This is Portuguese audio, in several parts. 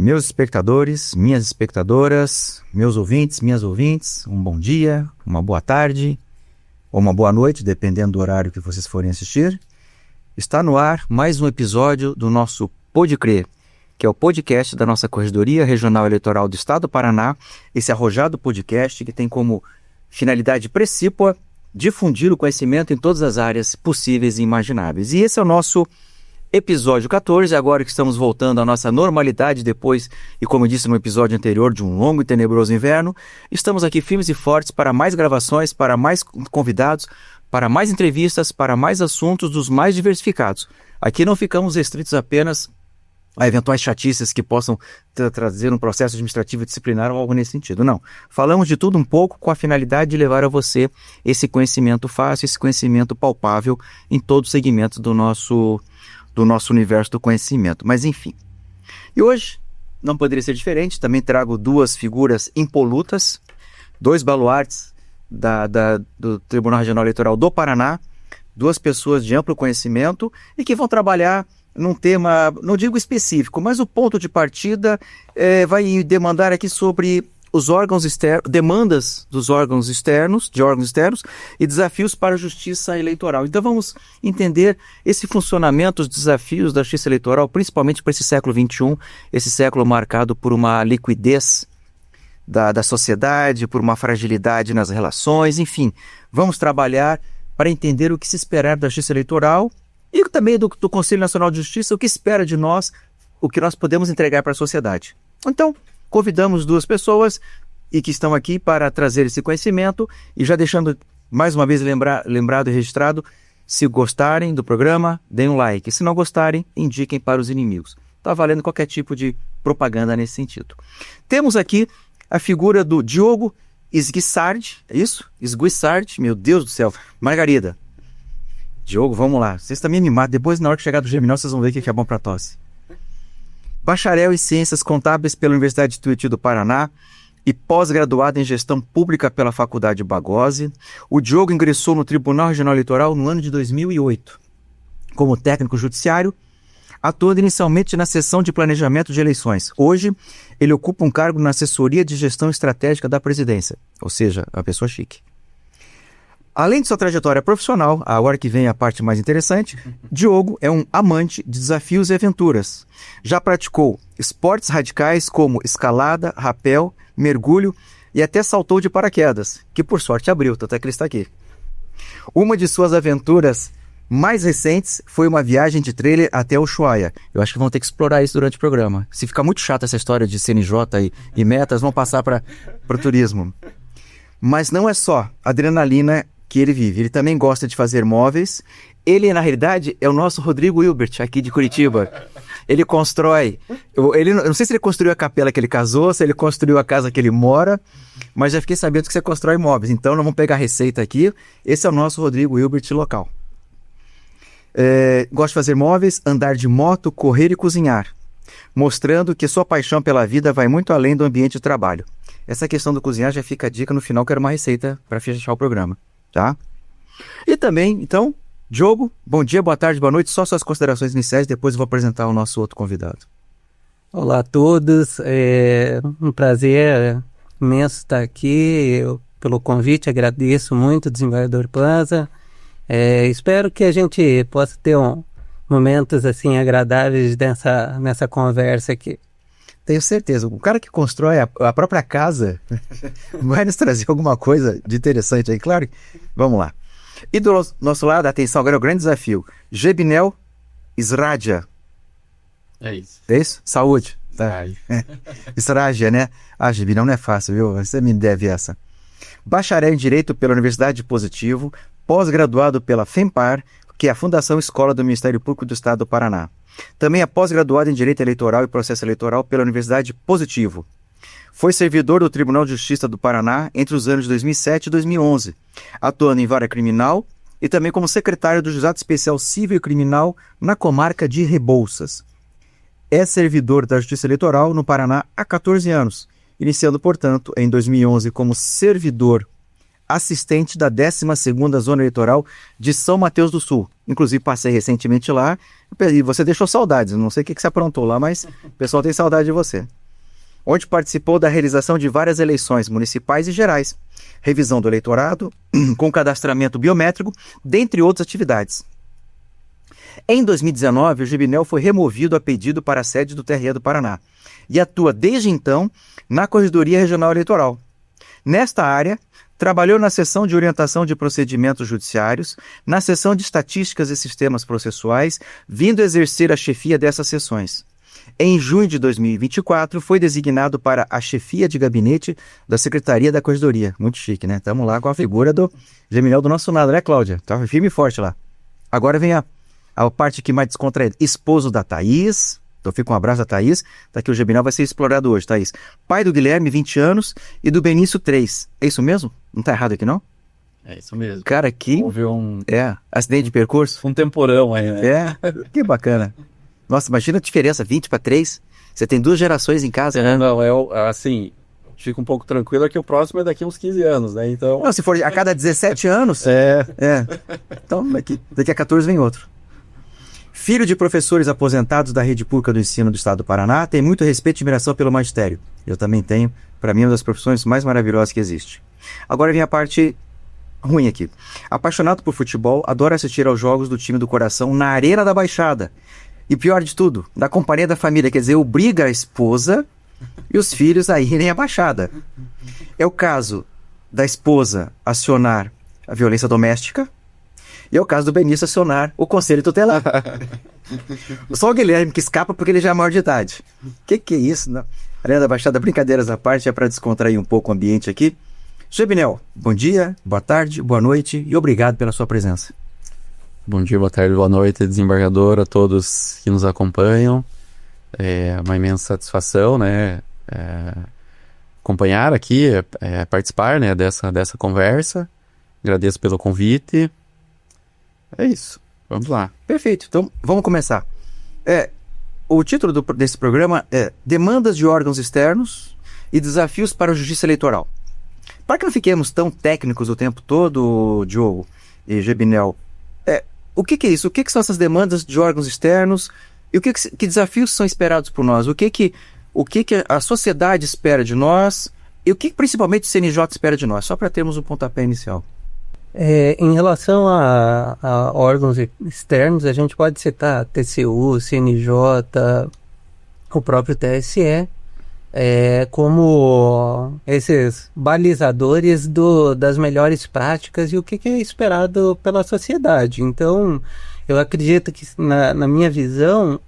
Meus espectadores, minhas espectadoras, meus ouvintes, minhas ouvintes, um bom dia, uma boa tarde ou uma boa noite, dependendo do horário que vocês forem assistir. Está no ar mais um episódio do nosso Pode Crer, que é o podcast da nossa Corregedoria Regional Eleitoral do Estado do Paraná, esse arrojado podcast que tem como finalidade precípua difundir o conhecimento em todas as áreas possíveis e imagináveis. E esse é o nosso episódio 14, agora que estamos voltando à nossa normalidade depois, e como eu disse no episódio anterior, de um longo e tenebroso inverno. Estamos aqui firmes e fortes para mais gravações, para mais convidados, para mais entrevistas, para mais assuntos dos mais diversificados. Aqui não ficamos restritos apenas a eventuais chatices que possam trazer um processo administrativo disciplinar ou algo nesse sentido. Não. Falamos de tudo um pouco com a finalidade de levar a você esse conhecimento fácil, esse conhecimento palpável em todos os segmentos do nosso universo do conhecimento. Mas enfim. E hoje não poderia ser diferente. Também trago duas figuras impolutas, dois baluartes do Tribunal Regional Eleitoral do Paraná, duas pessoas de amplo conhecimento e que vão trabalhar num tema, não digo específico, mas o ponto de partida vai demandar aqui sobre os órgãos externos, demandas dos órgãos externos, e desafios para a justiça eleitoral. Então vamos entender esse funcionamento, os desafios da justiça eleitoral, principalmente para esse século XXI, esse século marcado por uma liquidez da sociedade, por uma fragilidade nas relações, enfim. Vamos trabalhar para entender o que se esperar da justiça eleitoral e também do Conselho Nacional de Justiça, o que espera de nós, o que nós podemos entregar para a sociedade. Então, convidamos duas pessoas e que estão aqui para trazer esse conhecimento e já deixando mais uma vez lembrado e registrado, se gostarem do programa, deem um like. Se não gostarem, indiquem para os inimigos. Está valendo qualquer tipo de propaganda nesse sentido. Temos aqui a figura do Diogo Esguissardi, é isso? Esguissardi, meu Deus do céu. Margarida. Diogo, vamos lá. Vocês também me matam. Depois, na hora que chegar do Geminal, vocês vão ver o que é bom para tosse. Bacharel em Ciências Contábeis pela Universidade de Tuiuti do Paraná e pós-graduado em Gestão Pública pela Faculdade Bagose. O Diogo ingressou no Tribunal Regional Eleitoral no ano de 2008 como técnico judiciário, atuando inicialmente na seção de planejamento de eleições. Hoje, ele ocupa um cargo na assessoria de gestão estratégica da presidência, ou seja, a pessoa chique. Além de sua trajetória profissional, agora que vem a parte mais interessante, Diogo é um amante de desafios e aventuras. Já praticou esportes radicais como escalada, rapel, mergulho e até saltou de paraquedas, que por sorte abriu, tanto é que ele está aqui. Uma de suas aventuras mais recentes foi uma viagem de trailer até Ushuaia. Eu acho que vão ter que explorar isso durante o programa. Se ficar muito chata essa história de CNJ e metas, vão passar para o turismo. Mas não é só adrenalina que ele vive. Ele também gosta de fazer móveis. Ele, na realidade, é o nosso Rodrigo Hilbert, aqui de Curitiba. Ele constrói... eu não sei se ele construiu a capela que ele casou, se ele construiu a casa que ele mora, mas já fiquei sabendo que você constrói móveis. Então, nós vamos pegar a receita aqui. Esse é o nosso Rodrigo Hilbert local. Gosta de fazer móveis, andar de moto, correr e cozinhar, mostrando que sua paixão pela vida vai muito além do ambiente de trabalho. Essa questão do cozinhar já fica a dica no final, que era uma receita para fechar o programa. Tá? E também, então, Diogo, bom dia, boa tarde, boa noite, só suas considerações iniciais, depois eu vou apresentar o nosso outro convidado. Olá a todos, é um prazer imenso estar aqui. Eu, pelo convite, agradeço muito o desembargador Panza. Espero que a gente possa ter momentos assim agradáveis nessa conversa aqui. Tenho certeza, o cara que constrói a própria casa vai nos trazer alguma coisa de interessante aí, claro. Vamos lá. E do nosso lado, atenção, agora é o grande desafio. Gebinel Sradia. É isso. É isso? Saúde. Tá. Sradia, né? Gebinel não é fácil, viu? Você me deve essa. Bacharel em Direito pela Universidade de Positivo, pós-graduado pela FEMPAR, que é a Fundação Escola do Ministério Público do Estado do Paraná. Também é pós-graduado em Direito Eleitoral e Processo Eleitoral pela Universidade Positivo. Foi servidor do Tribunal de Justiça do Paraná entre os anos de 2007 e 2011, atuando em vara criminal e também como secretário do Juizado Especial Civil e Criminal na comarca de Rebouças. É servidor da Justiça Eleitoral no Paraná há 14 anos, iniciando, portanto, em 2011 como servidor assistente da 12ª Zona Eleitoral de São Mateus do Sul, Inclusive, passei recentemente lá e você deixou saudades. Não sei o que você aprontou lá, mas o pessoal tem saudade de você. Onde participou da realização de várias eleições municipais e gerais, revisão do eleitorado, com cadastramento biométrico, dentre outras atividades. Em 2019, o Gebinel foi removido a pedido para a sede do TRE do Paraná e atua desde então na Corregedoria Regional Eleitoral. Nesta área, trabalhou na seção de orientação de procedimentos judiciários, na seção de estatísticas e sistemas processuais, vindo exercer a chefia dessas seções. Em junho de 2024, foi designado para a chefia de gabinete da Secretaria da Corregedoria. Muito chique, né? Estamos lá com a figura do Gebinel do nosso lado, né, Cláudia? Tá firme e forte lá. Agora vem a parte aqui mais descontraída. Esposo da Thaís. Então fica um abraço a Thaís. Tá aqui, o Gebinel vai ser explorado hoje, Thaís. Pai do Guilherme, 20 anos, e do Benício, 3. É isso mesmo? Não tá errado aqui, não? É isso mesmo. Cara, aqui... Houve acidente de percurso. um temporão aí, né? Que bacana. Nossa, imagina a diferença, 20 para 3. Você tem 2 gerações em casa. Não, assim, fica um pouco tranquilo que o próximo é daqui a uns 15 anos, né? Então... Não, se for a cada 17 anos... Então, daqui a 14 vem outro. Filho de professores aposentados da Rede Pública do Ensino do Estado do Paraná, tem muito respeito e admiração pelo magistério. Eu também tenho. Para mim, é uma das profissões mais maravilhosas que existe. Agora vem a parte ruim aqui. Apaixonado por futebol, adora assistir aos jogos do time do coração na Arena da Baixada. E pior de tudo, na companhia da família, quer dizer, obriga a esposa e os filhos a irem à Baixada. É o caso da esposa acionar a violência doméstica e é o caso do Benício acionar o conselho tutelar. Só o Guilherme que escapa porque ele já é maior de idade. Que é isso, né? Arena da Baixada, brincadeiras à parte, é para descontrair um pouco o ambiente aqui. Gebinel, bom dia, boa tarde, boa noite e obrigado pela sua presença. Bom dia, boa tarde, boa noite, desembargador, a todos que nos acompanham. É uma imensa satisfação, né, acompanhar aqui, participar, né, dessa conversa. Agradeço pelo convite. É isso, vamos lá. Perfeito, então vamos começar. O título desse programa é Demandas de órgãos externos e desafios para a justiça eleitoral. Para que não fiquemos tão técnicos o tempo todo, Diogo e Gebinel, o que é isso? O que são essas demandas de órgãos externos e que desafios são esperados por nós? O que a sociedade espera de nós e o que principalmente o CNJ espera de nós? Só para termos um pontapé inicial. Em relação a órgãos externos, a gente pode citar TCU, CNJ, o próprio TSE, como esses balizadores das melhores práticas e o que é esperado pela sociedade. Então, eu acredito que, na minha visão,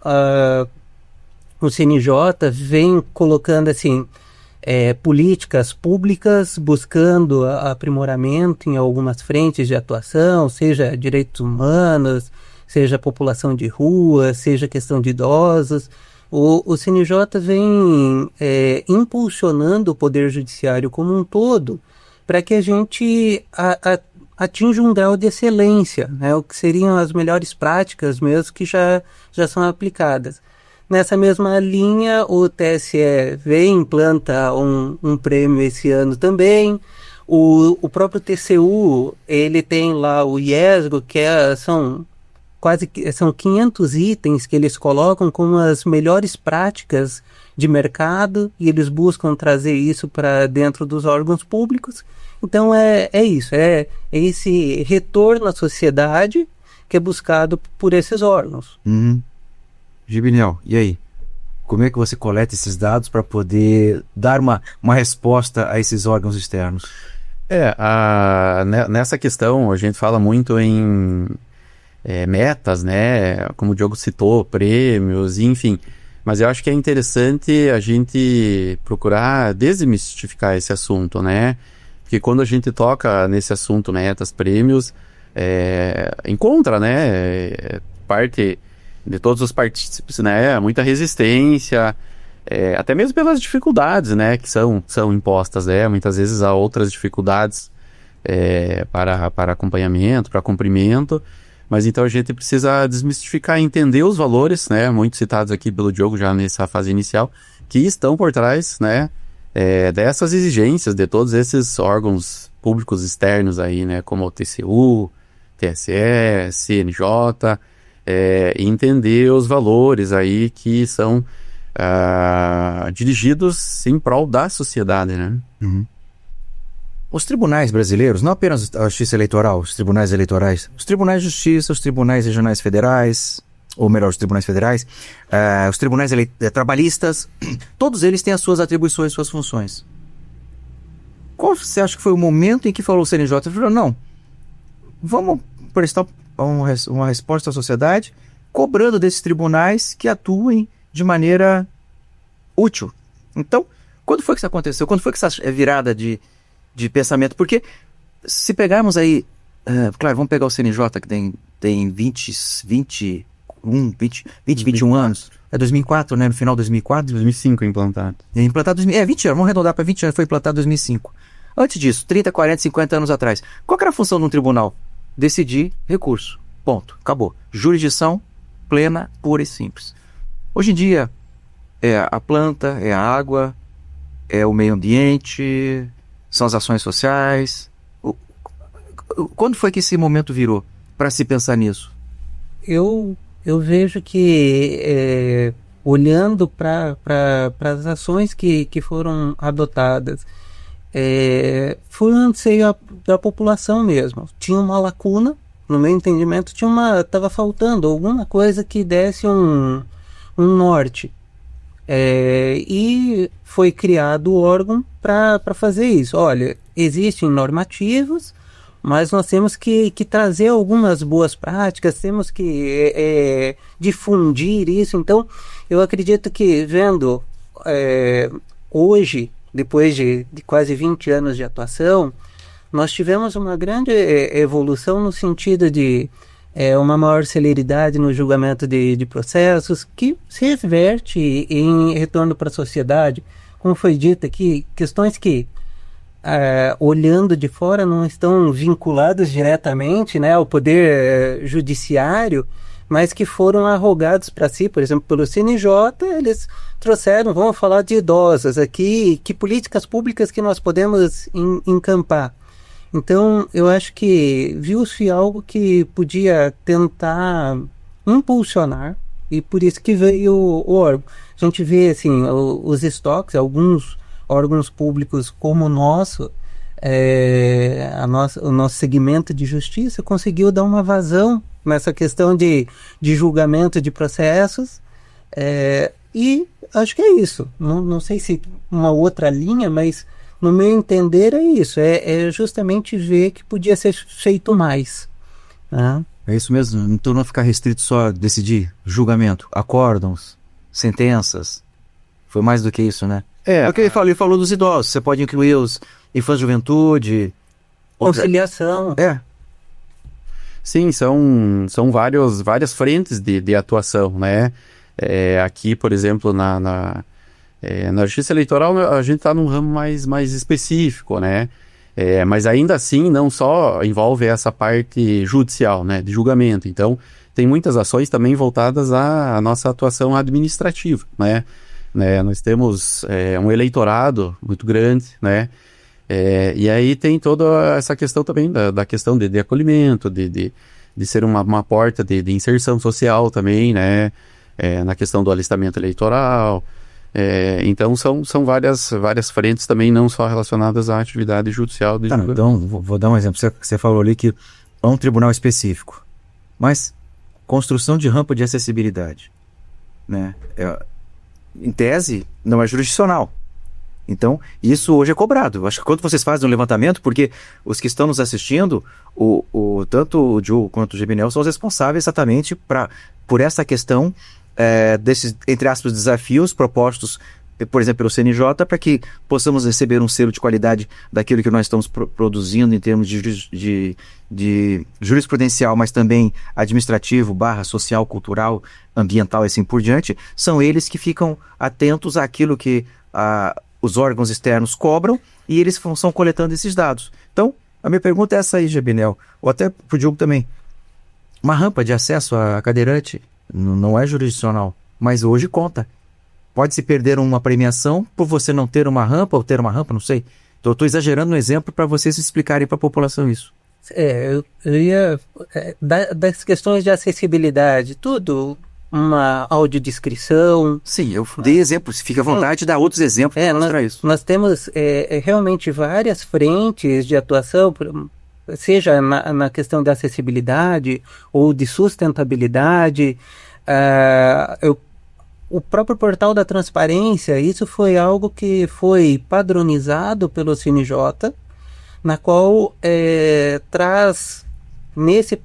o CNJ vem colocando assim, políticas públicas buscando aprimoramento em algumas frentes de atuação, seja direitos humanos, seja população de rua, seja questão de idosos. O CNJ vem impulsionando o Poder Judiciário como um todo para que a gente atinja um grau de excelência, né, o que seriam as melhores práticas mesmo que já são aplicadas. Nessa mesma linha, o TSE implanta um prêmio esse ano também. O próprio TCU, ele tem lá o IESGO, que são 500 itens que eles colocam como as melhores práticas de mercado e eles buscam trazer isso para dentro dos órgãos públicos. Então é isso, é esse retorno à sociedade que é buscado por esses órgãos. Gebinel, e aí? Como é que você coleta esses dados para poder dar uma resposta a esses órgãos externos? Nessa questão a gente fala muito em metas, né? Como o Diogo citou, prêmios, enfim. Mas eu acho que é interessante a gente procurar desmistificar esse assunto, né? Porque quando a gente toca nesse assunto, metas, prêmios, encontra, né? Parte de todos os partícipes, né? Muita resistência, até mesmo pelas dificuldades, né? Que são impostas, né? Muitas vezes há outras dificuldades para acompanhamento, para cumprimento. Mas então a gente precisa desmistificar e entender os valores, né, muito citados aqui pelo Diogo já nessa fase inicial, que estão por trás, né, dessas exigências de todos esses órgãos públicos externos aí, né, como o TCU, TSE, CNJ, e entender os valores aí que são dirigidos em prol da sociedade, né? Uhum. Os tribunais brasileiros, não apenas a Justiça Eleitoral, os tribunais eleitorais, os tribunais de justiça, os tribunais regionais federais, ou melhor, os tribunais federais, os tribunais trabalhistas, todos eles têm as suas atribuições, suas funções. Qual você acha que foi o momento em que falou o CNJ? Ele falou, não, vamos prestar uma resposta à sociedade, cobrando desses tribunais que atuem de maneira útil. Então, quando foi que isso aconteceu? Quando foi que essa virada de pensamento? Porque se pegarmos aí, claro, vamos pegar o CNJ que tem 21 anos. É 2004, né? No final de 2004. 2005 implantado. Implantado 2000, 20 anos, vamos arredondar para 20 anos, foi implantado em 2005. Antes disso, 30, 40, 50 anos atrás, qual que era a função de um tribunal? Decidir recurso. Ponto. Acabou. Jurisdição plena, pura e simples. Hoje em dia, é a planta, é a água, é o meio ambiente, são as ações sociais. Quando foi que esse momento virou para se pensar nisso? Eu vejo que, olhando para as ações que foram adotadas, foi um anseio da população mesmo. Tinha uma lacuna, no meu entendimento, estava faltando alguma coisa que desse um norte. E foi criado o órgão para fazer isso. Olha, existem normativos, mas nós temos que trazer algumas boas práticas, temos que difundir isso. Então, eu acredito que, vendo hoje, depois de quase 20 anos de atuação, nós tivemos uma grande evolução no sentido de uma maior celeridade no julgamento de processos, que se reverte em retorno para a sociedade. Como foi dito aqui, questões que, olhando de fora, não estão vinculadas diretamente, né, ao poder judiciário, mas que foram arrogados para si, por exemplo, pelo CNJ. Eles trouxeram, vamos falar de idosas aqui, que políticas públicas que nós podemos encampar. Então, eu acho que viu-se algo que podia tentar impulsionar, e por isso que veio o órgão. A gente vê, assim, os estoques, alguns órgãos públicos como o nosso, o nosso segmento de justiça conseguiu dar uma vazão nessa questão de julgamento de processos, e acho que é isso. Não sei se uma outra linha, mas no meu entender é isso, é justamente ver que podia ser feito mais. Né? É isso mesmo, então não ficar restrito só a decidir julgamento, acórdãos, sentenças, foi mais do que isso, né? É o que ele falou dos idosos, você pode incluir os infância e juventude, conciliação. Sim, são várias frentes de atuação, né? Aqui, por exemplo, na Justiça Eleitoral, a gente está num ramo mais específico, né? Mas ainda assim, não só envolve essa parte judicial, né? De julgamento. Então, tem muitas ações também voltadas à nossa atuação administrativa, né? Nós temos um eleitorado muito grande, né? E aí tem toda essa questão também da questão de acolhimento, de ser uma porta de inserção social também, né? Na questão do alistamento eleitoral. Então são várias frentes também, não só relacionadas à atividade judicial. Então, vou dar um exemplo. Você falou ali que é um tribunal específico, mas construção de rampa de acessibilidade, né? Em tese, não é jurisdicional. Então, isso hoje é cobrado. Eu acho que quando vocês fazem um levantamento, porque os que estão nos assistindo, tanto o Joe quanto o Gebinel são os responsáveis exatamente por essa questão desses, entre aspas, desafios propostos, por exemplo, pelo CNJ, para que possamos receber um selo de qualidade daquilo que nós estamos produzindo em termos de jurisprudencial, mas também administrativo, social, cultural, ambiental e assim por diante. São eles que ficam atentos àquilo que os órgãos externos cobram, e eles estão coletando esses dados. Então, a minha pergunta é essa aí, Gebinel, ou até para o Diogo também. Uma rampa de acesso a cadeirante não é jurisdicional, mas hoje conta. Pode-se perder uma premiação por você não ter uma rampa, ou ter uma rampa, não sei. Então, eu estou exagerando no exemplo para vocês explicarem para a população isso. Eu ia... das questões de acessibilidade, tudo, uma audiodescrição... Sim, eu dei exemplos, fica à vontade de dar outros exemplos para mostrar isso. Nós temos realmente várias frentes de atuação, seja na questão da acessibilidade ou de sustentabilidade. O próprio portal da transparência, isso foi algo que foi padronizado pelo CNJ, na qual traz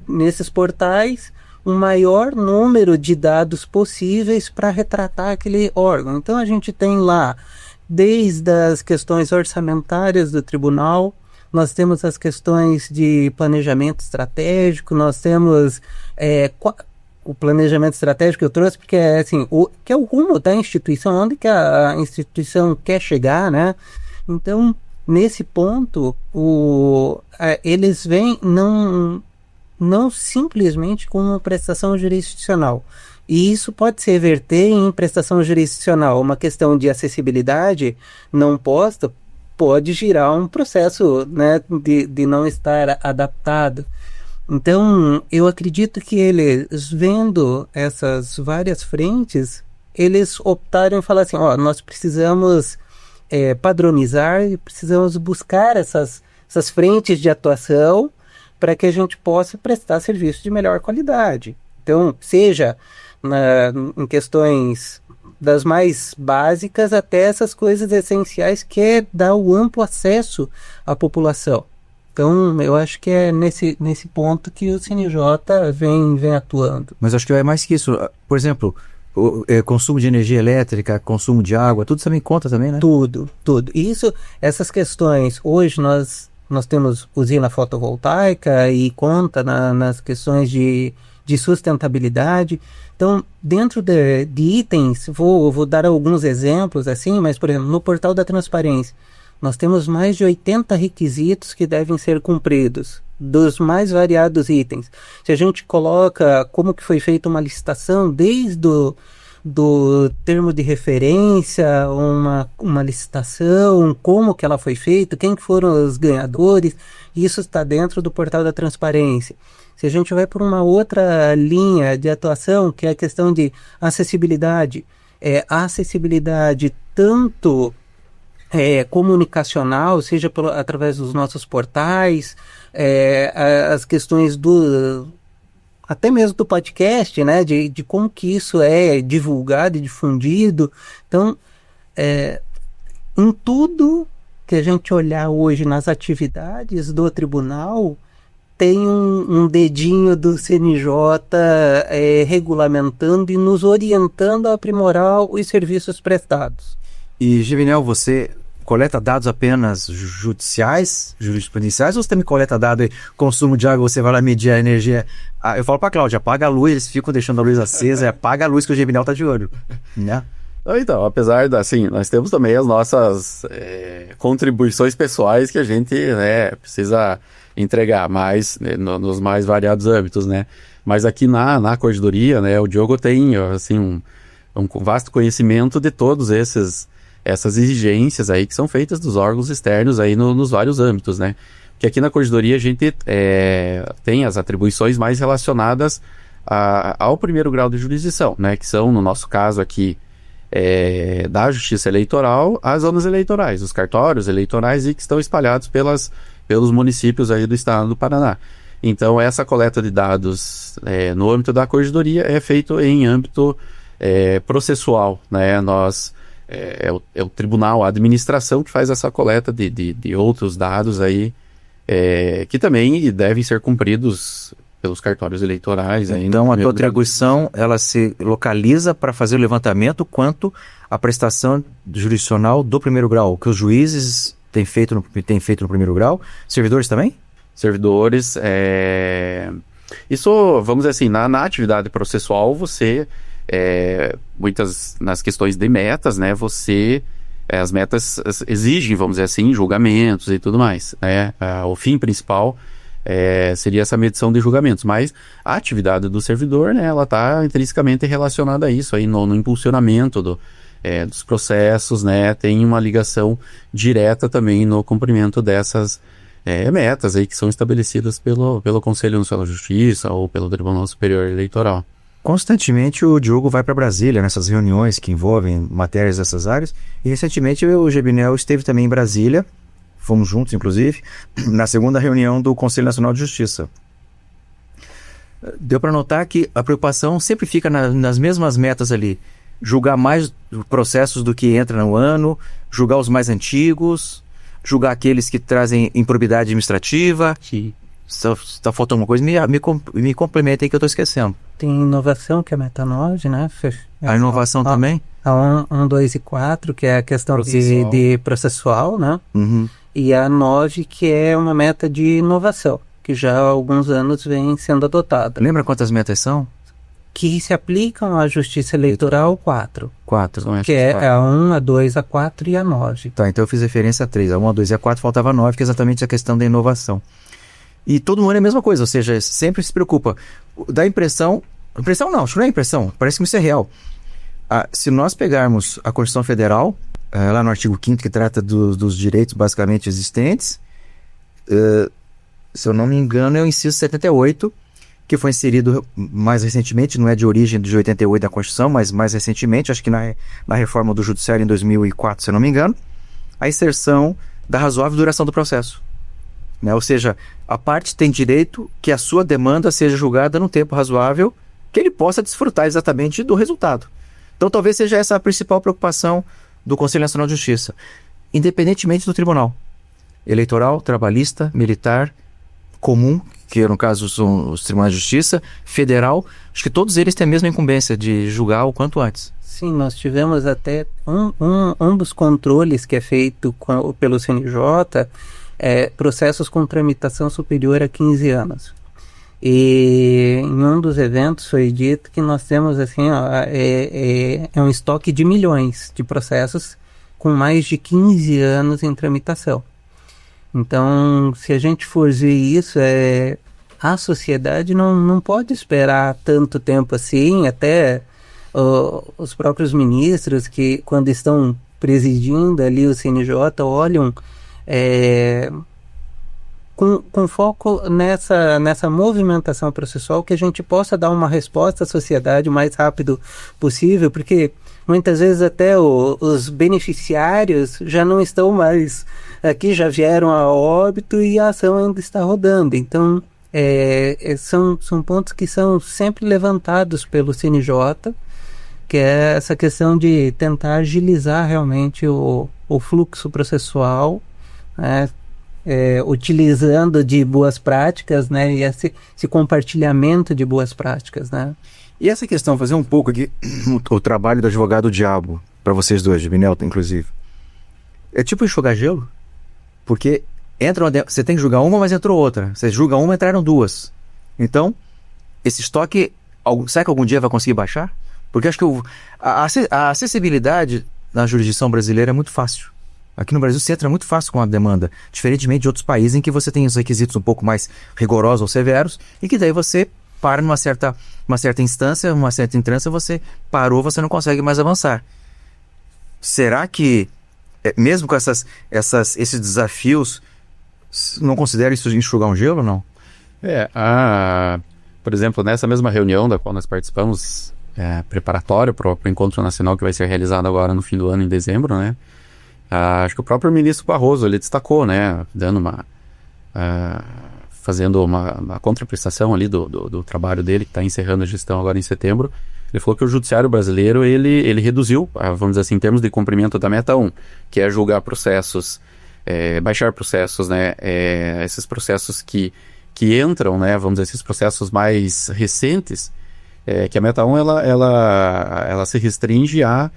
nesses portais um maior número de dados possíveis para retratar aquele órgão. Então a gente tem lá, desde as questões orçamentárias do tribunal, nós temos as questões de planejamento estratégico, nós temos o planejamento estratégico que eu trouxe, porque que é o rumo da instituição, onde que a instituição quer chegar, né? Então, nesse ponto, eles vêm não simplesmente com uma prestação jurisdicional. E isso pode se reverter em prestação jurisdicional. Uma questão de acessibilidade não posta pode girar um processo, né, de não estar adaptado. Então, eu acredito que eles, vendo essas várias frentes, eles optaram em falar assim, nós precisamos padronizar e precisamos buscar essas frentes de atuação para que a gente possa prestar serviço de melhor qualidade. Então, seja em questões das mais básicas até essas coisas essenciais, que é dar o amplo acesso à população. Então, eu acho que é nesse ponto que o CNJ vem atuando. Mas acho que é mais que isso. Por exemplo, consumo de energia elétrica, consumo de água, tudo também conta também, né? Tudo. Essas questões, hoje nós temos usina fotovoltaica e conta nas questões de sustentabilidade. Então, dentro de itens, vou dar alguns exemplos assim, mas, por exemplo, no portal da transparência, nós temos mais de 80 requisitos que devem ser cumpridos, dos mais variados itens. Se a gente coloca como que foi feita uma licitação, desde do termo de referência, uma licitação, como que ela foi feita, quem que foram os ganhadores, isso está dentro do portal da transparência. Se a gente vai por uma outra linha de atuação, que é a questão de acessibilidade, a acessibilidade tanto comunicacional, seja através dos nossos portais, as questões até mesmo do podcast, né, de como que isso é divulgado e difundido. Então, em tudo que a gente olhar hoje nas atividades do tribunal, tem um dedinho do CNJ regulamentando e nos orientando a aprimorar os serviços prestados. E, Gevinel, você coleta dados apenas judiciais, jurisprudenciais, ou você também coleta dado de consumo de água, você vai lá medir a energia? Eu falo pra Cláudia, apaga a luz, eles ficam deixando a luz acesa, apaga a luz que o Gevinel tá de olho, né? Então, apesar nós temos também as nossas contribuições pessoais que a gente precisa entregar nos mais variados âmbitos, né? Mas aqui na corregedoria, né, o Diogo tem, assim, um vasto conhecimento de todos essas exigências aí que são feitas dos órgãos externos aí nos vários âmbitos, né? Porque aqui na corregedoria a gente tem as atribuições mais relacionadas ao primeiro grau de jurisdição, né? Que são, no nosso caso aqui, da Justiça Eleitoral às zonas eleitorais, os cartórios eleitorais e que estão espalhados pelos municípios aí do estado do Paraná. Então, essa coleta de dados no âmbito da corregedoria é feito em âmbito processual, né? É o tribunal, a administração que faz essa coleta de outros dados aí, que também devem ser cumpridos pelos cartórios eleitorais. Então, a tua atribuição, ela se localiza para fazer o levantamento quanto à prestação jurisdicional do primeiro grau, que os juízes têm feito no primeiro grau, servidores também? Servidores, isso, vamos dizer assim, na atividade processual, você, muitas, nas questões de metas, né, as metas exigem, vamos dizer assim, julgamentos e tudo mais, né, o fim principal seria essa medição de julgamentos, mas a atividade do servidor, né, ela está intrinsecamente relacionada a isso, aí no impulsionamento dos processos, né, tem uma ligação direta também no cumprimento dessas metas aí que são estabelecidas pelo Conselho Nacional de Justiça ou pelo Tribunal Superior Eleitoral. Constantemente o Diogo vai para Brasília nessas reuniões que envolvem matérias dessas áreas, e recentemente o Gebinel esteve também em Brasília, fomos juntos inclusive, na segunda reunião do Conselho Nacional de Justiça. Deu para notar que a preocupação sempre fica nas mesmas metas ali, julgar mais processos do que entra no ano, julgar os mais antigos, julgar aqueles que trazem improbidade administrativa. Está faltando uma coisa, me complementa aí que eu estou esquecendo. Tem inovação, que é a metanose, né? A inovação também? A 1, 2 e 4, que é a questão de processual, né? Uhum. E a 9, que é uma meta de inovação, que já há alguns anos vem sendo adotada. Lembra quantas metas são? Que se aplicam à Justiça Eleitoral 4. 4. Que é a 1, a 2, a 4 e a 9. Tá, então eu fiz referência a 3. A 1, a 2 e a 4, faltava a 9, que é exatamente a questão da inovação. E todo ano é a mesma coisa, ou seja, sempre se preocupa. Dá impressão não, acho que não é impressão, parece que isso é real. Se nós pegarmos a Constituição Federal, lá no artigo 5º, que trata dos direitos basicamente existentes, se eu não me engano é o inciso 78, que foi inserido mais recentemente, não é de origem de 88 da Constituição, mas mais recentemente, acho que na reforma do Judiciário em 2004, se eu não me engano, a inserção da razoável duração do processo. Né? Ou seja, a parte tem direito que a sua demanda seja julgada num tempo razoável, que ele possa desfrutar exatamente do resultado. Então talvez seja essa a principal preocupação do Conselho Nacional de Justiça, independentemente do tribunal eleitoral, trabalhista, militar, comum, que no caso são os tribunais de justiça, federal, acho que todos eles têm a mesma incumbência de julgar o quanto antes. Sim, nós tivemos até um dos controles que é feito pelo CNJ, processos com tramitação superior a 15 anos. E em um dos eventos foi dito que nós temos assim, um estoque de milhões de processos com mais de 15 anos em tramitação. Então, se a gente for ver isso, a sociedade não pode esperar tanto tempo assim, até os próprios ministros que, quando estão presidindo ali o CNJ, olham com foco nessa movimentação processual, que a gente possa dar uma resposta à sociedade o mais rápido possível, porque muitas vezes até os beneficiários já não estão mais aqui, já vieram a óbito e a ação ainda está rodando. Então, são pontos que são sempre levantados pelo CNJ, que é essa questão de tentar agilizar realmente o fluxo processual, né? Utilizando de boas práticas, né? E esse compartilhamento de boas práticas, né? E essa questão, fazer um pouco aqui o trabalho do advogado diabo, para vocês dois, Gebinel, inclusive. É tipo enxugar gelo? Porque você tem que julgar uma, mas entrou outra. Você julga uma, entraram duas. Então, esse estoque, será que algum dia vai conseguir baixar? Porque acho que a acessibilidade na jurisdição brasileira é muito fácil. Aqui no Brasil se entra muito fácil com a demanda, diferentemente de outros países em que você tem os requisitos um pouco mais rigorosos ou severos, e que daí você para numa certa instância, uma certa entrância, você parou, você não consegue mais avançar. Será que, mesmo com esses desafios, não considera isso enxugar um gelo ou não? Por exemplo, nessa mesma reunião da qual nós participamos, preparatório para o Encontro Nacional que vai ser realizado agora no fim do ano, em dezembro, né? Acho que o próprio ministro Barroso, ele destacou, né, fazendo uma contraprestação ali do trabalho dele, que está encerrando a gestão agora em setembro. Ele falou que o judiciário brasileiro, ele reduziu, vamos dizer assim, em termos de cumprimento da meta 1, que é julgar processos, baixar processos, né, esses processos que entram, né, vamos dizer, esses processos mais recentes, que a meta 1, ela se restringe a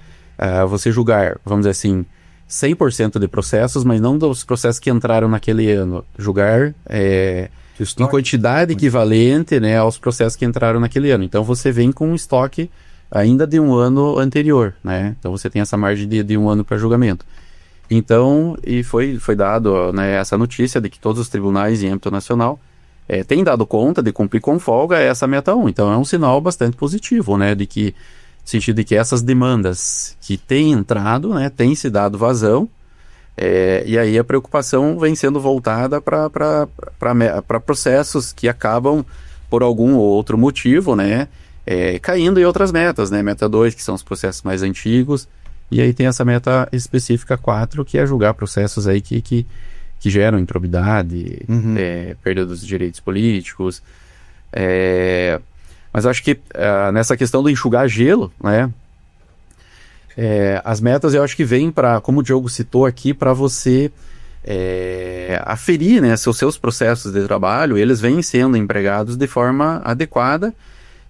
você julgar, vamos dizer assim, 100% de processos, mas não dos processos que entraram naquele ano. Julgar em quantidade equivalente, né, aos processos que entraram naquele ano. Então você vem com um estoque ainda de um ano anterior, né? Então você tem essa margem de um ano para julgamento. Então, e foi dado, né, essa notícia de que todos os tribunais em âmbito nacional têm dado conta de cumprir com folga essa meta 1. Então é um sinal bastante positivo, né, no sentido de que essas demandas que têm entrado, né, têm se dado vazão, E aí a preocupação vem sendo voltada para processos que acabam, por algum ou outro motivo, né, caindo em outras metas, né? Meta 2, que são os processos mais antigos, e aí tem essa meta específica 4, que é julgar processos aí que geram improbidade, perda dos direitos políticos. Mas acho que nessa questão do enxugar gelo, né, as metas eu acho que vêm para, como o Diogo citou aqui, para você aferir, né, se os seus processos de trabalho, eles vêm sendo empregados de forma adequada,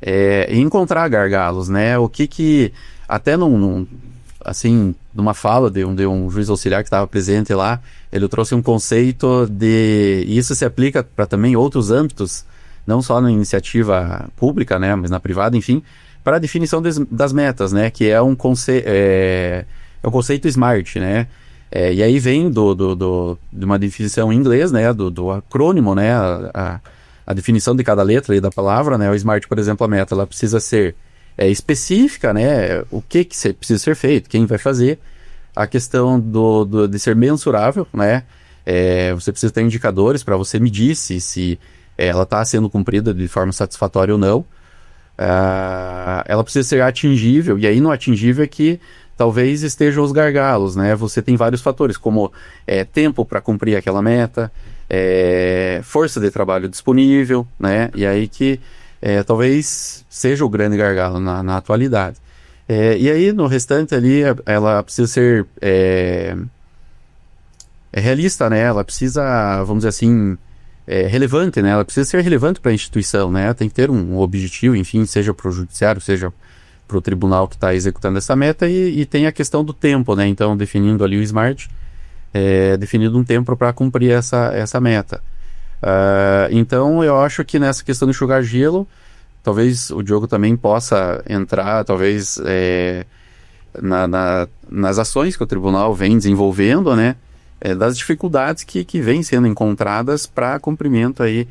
e encontrar gargalos, né, o que até assim, numa fala de um juiz auxiliar que estava presente lá, ele trouxe um conceito e isso se aplica para também outros âmbitos, não só na iniciativa pública, né, mas na privada, enfim, para a definição das metas, né, que é o conceito SMART, né, e aí vem de uma definição em inglês, né, do acrônimo, né, a definição de cada letra aí da palavra, né, o SMART, por exemplo, a meta, ela precisa ser específica, né, o que precisa ser feito, quem vai fazer, a questão de ser mensurável, né, você precisa ter indicadores para você medir se ela está sendo cumprida de forma satisfatória ou não. Ela precisa ser atingível, e aí no atingível é que talvez estejam os gargalos, né? Você tem vários fatores, como tempo para cumprir aquela meta, força de trabalho disponível, né? E aí que talvez seja o grande gargalo na atualidade. E aí no restante ali, ela precisa ser realista, né? Ela precisa, vamos dizer assim, relevante, né? Ela precisa ser relevante para a instituição, né? Tem que ter um objetivo, enfim, seja para o judiciário, seja para o tribunal que está executando essa meta, e tem a questão do tempo, né? Então, definindo ali o SMART, definindo um tempo para cumprir essa meta. Então, eu acho que nessa questão de enxugar gelo, talvez o Diogo também possa entrar, talvez, nas ações que o tribunal vem desenvolvendo, né? Das dificuldades que vêm sendo encontradas para cumprimento aí,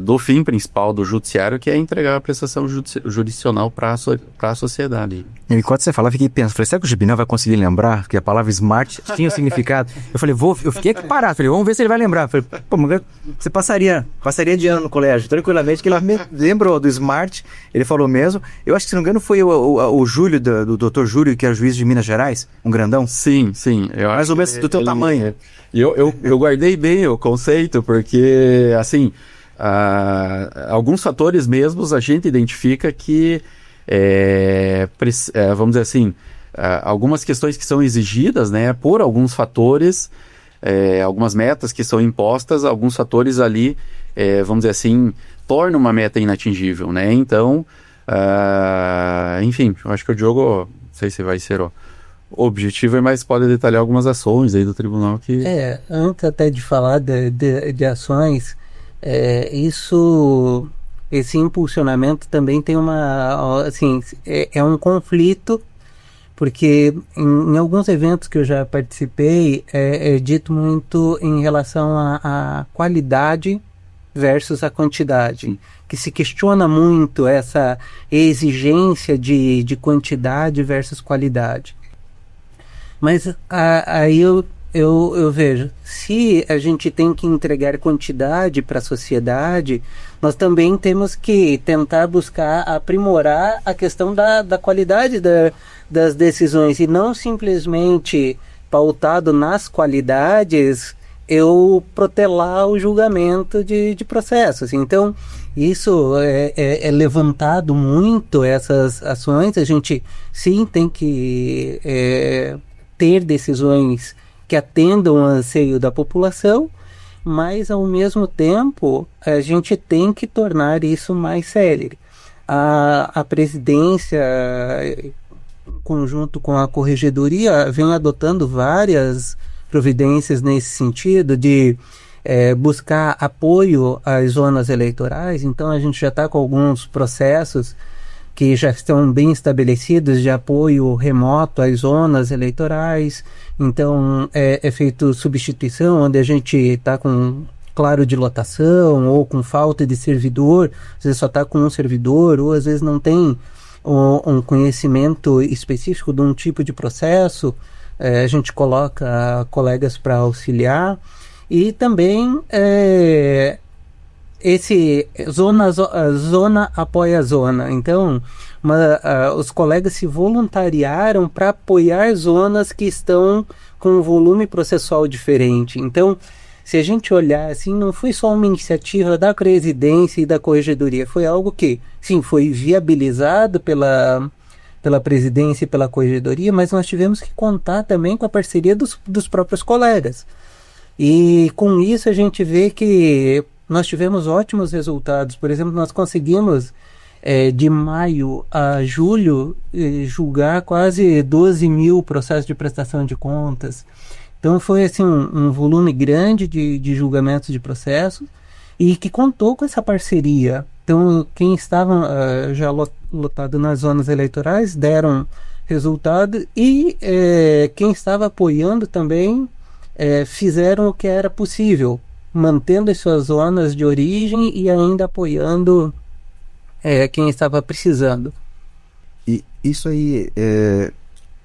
do fim principal do judiciário, que é entregar a prestação jurisdicional para a sociedade. E enquanto você falava, eu fiquei pensando, será que o Gibinel vai conseguir lembrar que a palavra SMART tinha o significado? Eu falei, eu fiquei aqui parado, falei, vamos ver se ele vai lembrar. Eu falei, pô, mas você passaria de ano no colégio, tranquilamente, que ele me lembrou do SMART, ele falou mesmo. Eu acho que, se não me engano, foi o Júlio, do Dr. Júlio, que era juiz de Minas Gerais, um grandão. Sim. Mais ou menos do teu tamanho. Eu guardei bem o conceito, porque, assim, alguns fatores mesmos a gente identifica que, vamos dizer assim, algumas questões que são exigidas, né, por alguns fatores, algumas metas que são impostas, alguns fatores ali, vamos dizer assim, tornam uma meta inatingível, né? Então, enfim, eu acho que o Diogo, não sei se vai ser o objetivo, mas pode detalhar algumas ações aí do tribunal que... Antes até de falar de ações, esse impulsionamento também tem um conflito, porque em alguns eventos que eu já participei, é dito muito em relação à qualidade versus a quantidade. Sim. Que se questiona muito essa exigência de quantidade versus qualidade. Mas aí eu vejo, se a gente tem que entregar quantidade para a sociedade, nós também temos que tentar buscar aprimorar a questão da qualidade das decisões, e não simplesmente pautado nas qualidades eu protelar o julgamento de processos. Então, isso é levantado muito, essas ações. A gente sim tem que ter decisões que atendam ao anseio da população, mas ao mesmo tempo a gente tem que tornar isso mais célere. A presidência, em conjunto com a corregedoria, vem adotando várias providências nesse sentido de buscar apoio às zonas eleitorais. Então a gente já está com alguns processos que já estão bem estabelecidos de apoio remoto às zonas eleitorais. Então é feito substituição, onde a gente está com claro de lotação ou com falta de servidor, às vezes só está com um servidor, ou às vezes não tem um conhecimento específico de um tipo de processo, a gente coloca colegas para auxiliar, e também zona apoia a zona. Então, os colegas se voluntariaram para apoiar zonas que estão com um volume processual diferente. Então, se a gente olhar assim, não foi só uma iniciativa da presidência e da corregedoria, foi algo que, sim, foi viabilizado pela presidência e pela corregedoria, mas nós tivemos que contar também com a parceria dos próprios colegas. E com isso a gente vê que nós tivemos ótimos resultados. Por exemplo, nós conseguimos, de maio a julho, julgar quase 12 mil processos de prestação de contas. Então foi assim, um volume grande de julgamentos de processos, e que contou com essa parceria. Então, quem estava já lotado nas zonas eleitorais deram resultado, e quem estava apoiando também fizeram o que era possível, mantendo as suas zonas de origem e ainda apoiando quem estava precisando. E isso aí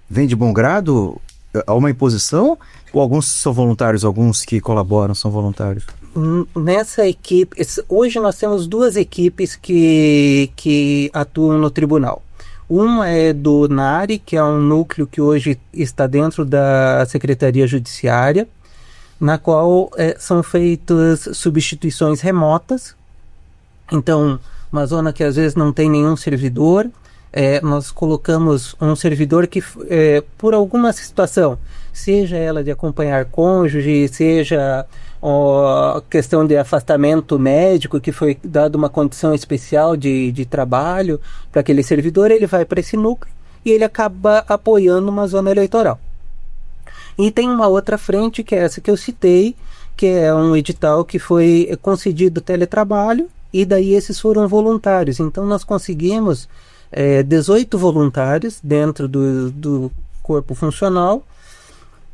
vem de bom grado? Há uma imposição? Ou alguns são voluntários, alguns que colaboram são voluntários? Nessa equipe, hoje nós temos duas equipes que atuam no tribunal. Uma é do NARI, que é um núcleo que hoje está dentro da Secretaria Judiciária, na qual são feitas substituições remotas. Então, uma zona que às vezes não tem nenhum servidor, nós colocamos um servidor que, por alguma situação, seja ela de acompanhar cônjuge, seja questão de afastamento médico, que foi dada uma condição especial de trabalho para aquele servidor, ele vai para esse núcleo e ele acaba apoiando uma zona eleitoral. E tem uma outra frente, que é essa que eu citei, que é um edital que foi concedido teletrabalho, e daí esses foram voluntários. Então nós conseguimos 18 voluntários dentro do corpo funcional,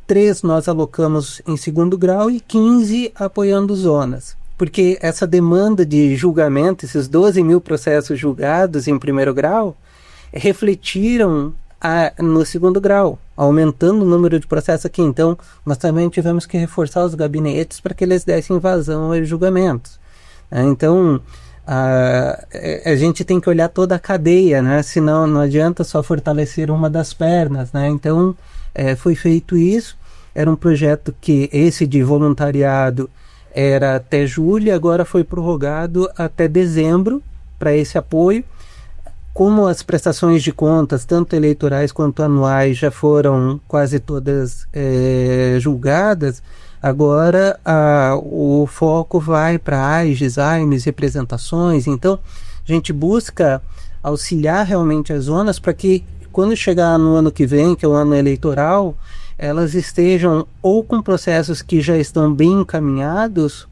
3 nós alocamos em segundo grau e 15 apoiando zonas. Porque essa demanda de julgamento, esses 12 mil processos julgados em primeiro grau, refletiram no segundo grau, aumentando o número de processos aqui. Então, nós também tivemos que reforçar os gabinetes para que eles dessem vazão aos julgamentos. Então, a gente tem que olhar toda a cadeia, né? Senão não adianta só fortalecer uma das pernas, né? Então, foi feito isso. Era um projeto que, esse de voluntariado, era até julho, agora foi prorrogado até dezembro para esse apoio. Como as prestações de contas, tanto eleitorais quanto anuais, já foram quase todas julgadas, agora o foco vai para AIGES, AIMES, representações. Então, a gente busca auxiliar realmente as zonas para que, quando chegar no ano que vem, que é o ano eleitoral, elas estejam ou com processos que já estão bem encaminhados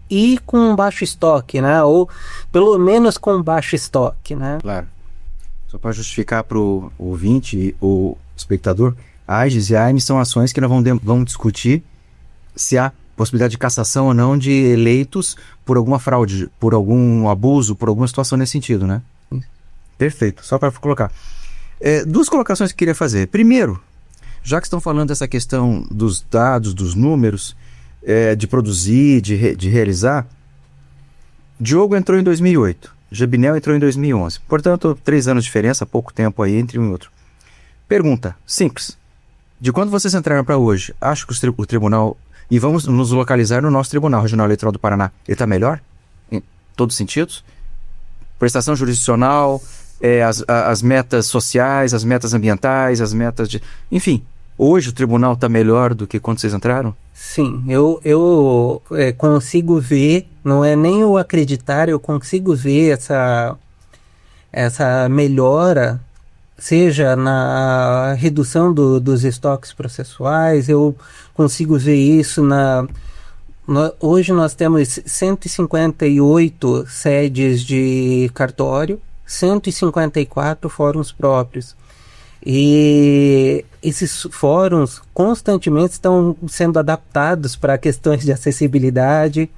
e com baixo estoque, né? Ou pelo menos com baixo estoque, né? Claro. Só para justificar para o ouvinte, o espectador, AIGES e AIMES são ações que nós vamos discutir se há possibilidade de cassação ou não de eleitos por alguma fraude, por algum abuso, por alguma situação nesse sentido, né? Perfeito. Só para colocar. Duas colocações que eu queria fazer. Primeiro, já que estão falando dessa questão dos dados, dos números, de produzir, de realizar, Diogo entrou em 2008, Jabinel entrou em 2011. Portanto, 3 anos de diferença, pouco tempo aí entre um e outro. Pergunta simples. De quando vocês entraram para hoje, acho que o tribunal, e vamos nos localizar no nosso Tribunal Regional Eleitoral do Paraná, ele está melhor? Em todos os sentidos? Prestação jurisdicional, as metas sociais, as metas ambientais, as metas de... Enfim, hoje o tribunal está melhor do que quando vocês entraram? Sim, eu consigo ver, não é nem eu acreditar, eu consigo ver essa melhora, seja na redução dos estoques processuais, eu consigo ver isso hoje nós temos 158 sedes de cartório, 154 fóruns próprios. E esses fóruns constantemente estão sendo adaptados para questões de acessibilidade,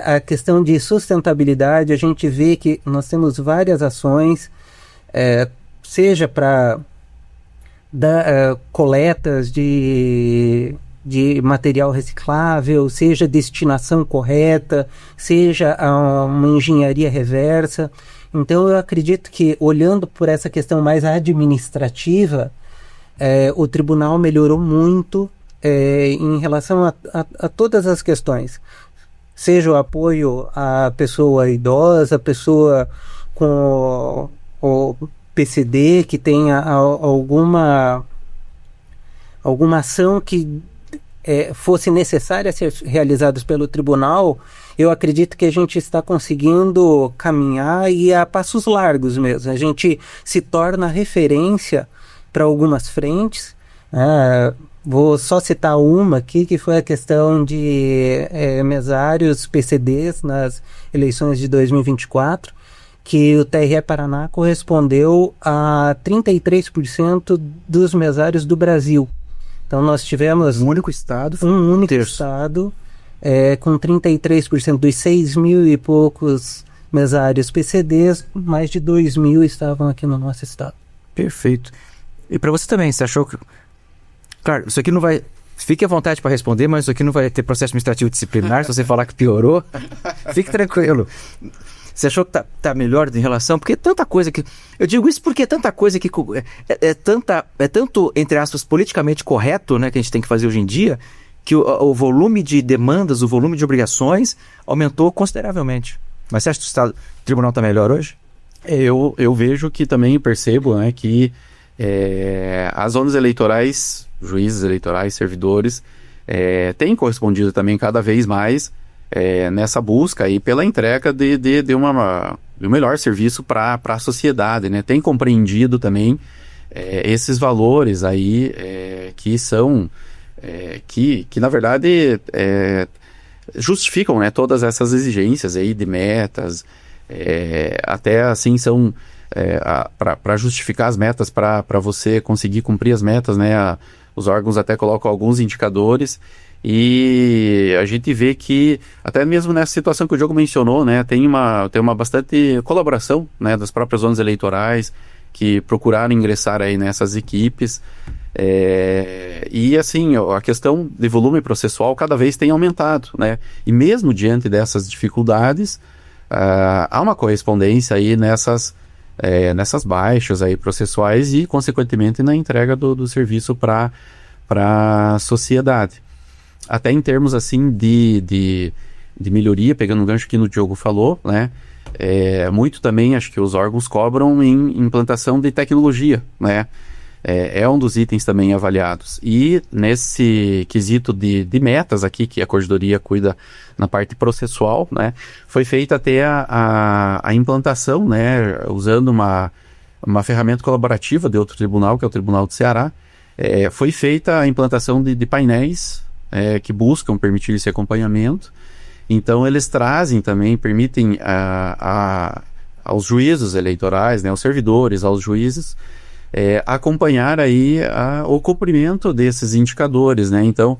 a questão de sustentabilidade. A gente vê que nós temos várias ações seja para coletas de material reciclável, seja destinação correta, seja uma engenharia reversa. Então eu acredito que, olhando por essa questão mais administrativa, o tribunal melhorou muito em relação a todas as questões. Seja o apoio à pessoa idosa, a pessoa com o PCD, que tenha alguma ação que fosse necessária a ser realizada pelo tribunal. Eu acredito que a gente está conseguindo caminhar e a passos largos mesmo. A gente se torna referência para algumas frentes. Vou só citar uma aqui, que foi a questão de mesários PCDs nas eleições de 2024, que o TRE Paraná correspondeu a 33% dos mesários do Brasil. Então nós tivemos um único estado com 33% dos 6 mil e poucos mesários PCDs, mais de 2 mil estavam aqui no nosso estado. Perfeito. E para você também, você achou que... Claro, isso aqui não vai... Fique à vontade para responder, mas isso aqui não vai ter processo administrativo disciplinar se você falar que piorou. Fique tranquilo. Você achou que tá melhor em relação? Porque tanta coisa que... Eu digo isso porque é tanta coisa que... É tanto, entre aspas, politicamente correto, né, que a gente tem que fazer hoje em dia, que o volume de demandas, o volume de obrigações aumentou consideravelmente. Mas você acha que o tribunal está melhor hoje? Eu vejo que também percebo, né, que as zonas eleitorais, juízes eleitorais, servidores, têm correspondido também cada vez mais nessa busca aí pela entrega de um melhor serviço para a sociedade, né? Tem compreendido também esses valores aí que são que na verdade justificam, né, todas essas exigências aí de metas, até assim são para justificar as metas, para você conseguir cumprir as metas, né? Os órgãos até colocam alguns indicadores. E a gente vê que, até mesmo nessa situação que o Diogo mencionou, né, tem uma bastante colaboração, né, das próprias zonas eleitorais que procuraram ingressar aí nessas equipes. E assim, a questão de volume processual cada vez tem aumentado, né? E mesmo diante dessas dificuldades, há uma correspondência aí nessas baixas aí processuais e, consequentemente, na entrega do serviço para a sociedade. Até em termos assim de melhoria, pegando um gancho que o Diogo falou, né? Muito também acho que os órgãos cobram em implantação de tecnologia, né? É um dos itens também avaliados. E nesse quesito de metas aqui, que a Corregedoria cuida na parte processual, né? Foi feita até a implantação, né? Usando uma ferramenta colaborativa de outro tribunal, que é o Tribunal do Ceará. Foi feita a implantação de painéis que buscam permitir esse acompanhamento. Então eles permitem aos juízes eleitorais, né, aos servidores, aos juízes, acompanhar aí o cumprimento desses indicadores, né? Então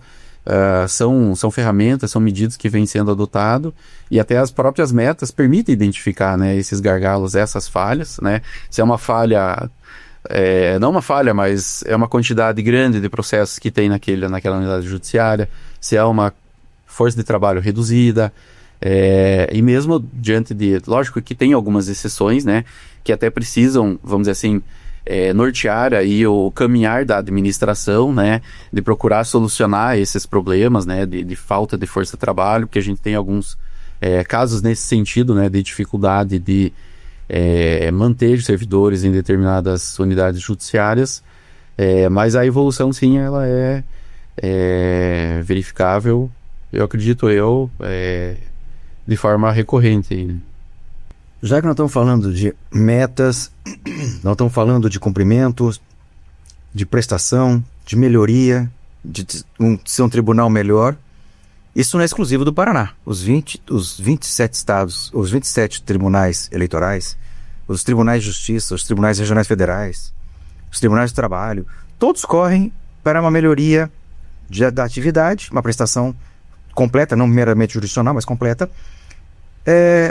são ferramentas, são medidas que vêm sendo adotadas, e até as próprias metas permitem identificar, né, esses gargalos, essas falhas, né? Se é uma falha, não uma falha, mas é uma quantidade grande de processos que tem naquela unidade judiciária, se é uma força de trabalho reduzida, e mesmo diante lógico que tem algumas exceções, né, que até precisam, vamos dizer assim, nortear aí o caminhar da administração, né, de procurar solucionar esses problemas, né, de falta de força de trabalho, porque a gente tem alguns casos nesse sentido, né, de dificuldade de manter servidores em determinadas unidades judiciárias, mas a evolução sim, ela é verificável, eu acredito de forma recorrente. Já que nós estamos falando de metas, nós estamos falando de cumprimentos, de prestação, de melhoria, de ser um tribunal melhor, isso não é exclusivo do Paraná. Os 27 estados, os 27 tribunais eleitorais, os tribunais de justiça, os tribunais regionais federais, os tribunais de trabalho, todos correm para uma melhoria da atividade, uma prestação completa, não meramente jurisdicional, mas completa,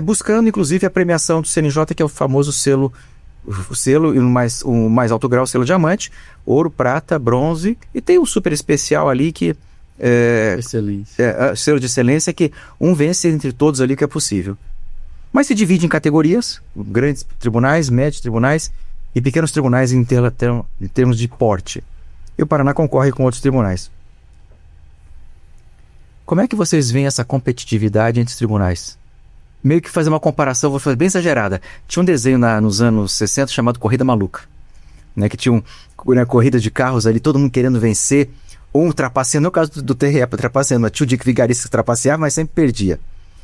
buscando inclusive a premiação do CNJ, que é o famoso selo o selo, e o mais alto grau, o selo diamante, ouro, prata, bronze, e tem um super especial ali que Excelência. Selo de excelência, que um vence entre todos ali que é possível. Mas se divide em categorias, grandes tribunais, médios tribunais e pequenos tribunais em termos de porte. E o Paraná concorre com outros tribunais. Como é que vocês veem essa competitividade entre os tribunais? Meio que fazer uma comparação, vou fazer bem exagerada. Tinha um desenho nos anos 60 chamado Corrida Maluca, né, que tinha uma corrida de carros ali, todo mundo querendo vencer, ou trapaceando, no caso do TRE, trapaceando, mas tinha o Dick Vigarista que trapaceava, mas sempre perdia.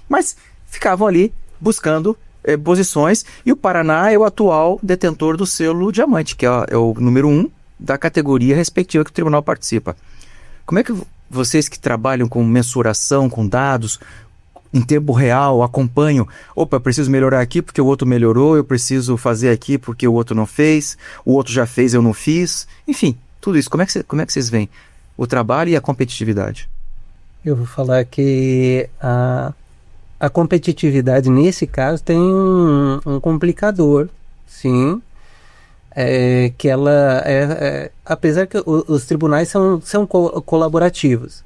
Mas ficavam ali buscando posições, e o Paraná é o atual detentor do selo diamante, que é o número 1 da categoria respectiva que o tribunal participa. Como é que vocês que trabalham com mensuração, com dados, em tempo real, acompanham, opa, eu preciso melhorar aqui porque o outro melhorou, eu preciso fazer aqui porque o outro não fez, o outro já fez, eu não fiz, enfim, tudo isso, como é que vocês veem o trabalho e a competitividade? Eu vou falar que a competitividade, nesse caso, tem um complicador, sim, que ela apesar que os tribunais são colaborativos,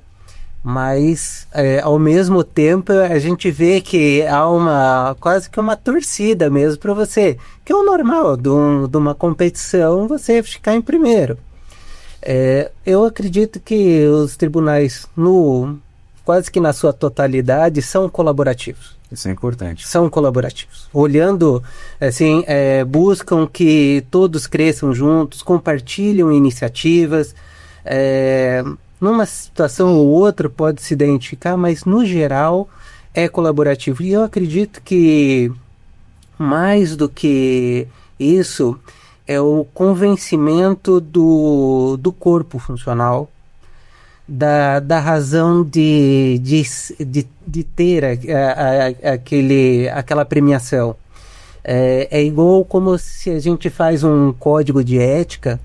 mas ao mesmo tempo a gente vê que há quase que uma torcida mesmo para você, que é o normal de uma competição, você ficar em primeiro. Eu acredito que os tribunais, quase que na sua totalidade, são colaborativos. Isso é importante. São colaborativos. Olhando, assim, buscam que todos cresçam juntos, compartilham iniciativas. Numa situação ou outra pode se identificar, mas no geral é colaborativo. E eu acredito que mais do que isso é o convencimento do corpo funcional, da razão de ter aquela premiação. É igual como se a gente faz um código de ética.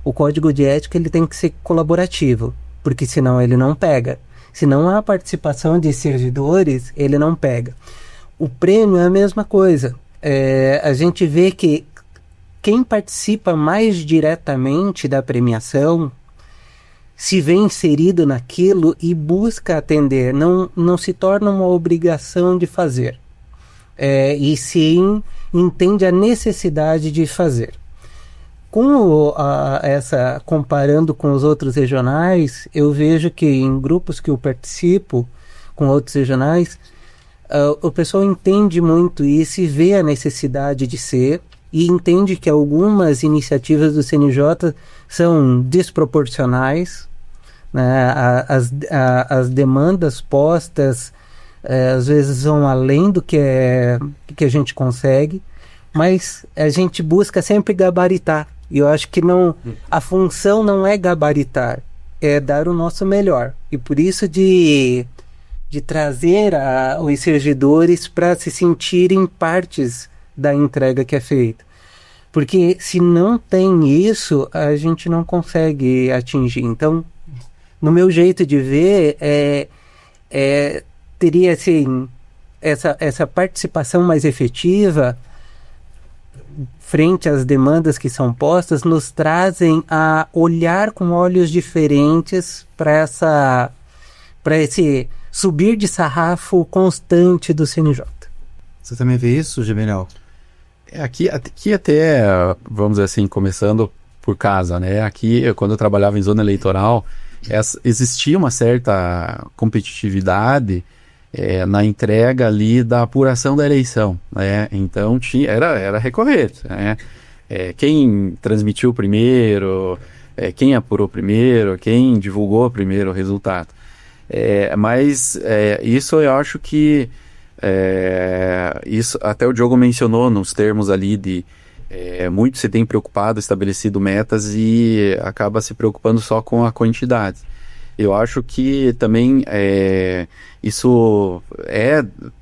O código de ética ele tem que ser colaborativo, porque senão ele não pega. Se não há participação de servidores, ele não pega. O prêmio é a mesma coisa. A gente vê que quem participa mais diretamente da premiação se vê inserido naquilo e busca atender, não se torna uma obrigação de fazer, e sim entende a necessidade de fazer. Comparando com os outros regionais, eu vejo que em grupos que eu participo com outros regionais, o pessoal entende muito isso e vê a necessidade de ser, e entende que algumas iniciativas do CNJ são desproporcionais, né? As demandas postas às vezes vão além do que a gente consegue, mas a gente busca sempre gabaritar, e eu acho que a função não é gabaritar, é dar o nosso melhor, e por isso de trazer os servidores para se sentirem partes da entrega que é feita, porque se não tem isso, a gente não consegue atingir. Então, no meu jeito de ver, teria assim, essa participação mais efetiva frente às demandas que são postas, nos trazem a olhar com olhos diferentes para esse subir de sarrafo constante do CNJ. Você também vê isso, Geminel? Aqui até, vamos dizer assim, começando por casa, né? Aqui, quando eu trabalhava em zona eleitoral, existia uma certa competitividade na entrega ali da apuração da eleição, né? Então era recorrente, né? Quem transmitiu primeiro, quem apurou primeiro, quem divulgou primeiro o resultado. Mas isso eu acho que isso até o Diogo mencionou nos termos ali de muito se tem preocupado, estabelecido metas e acaba se preocupando só com a quantidade. Eu acho que também isso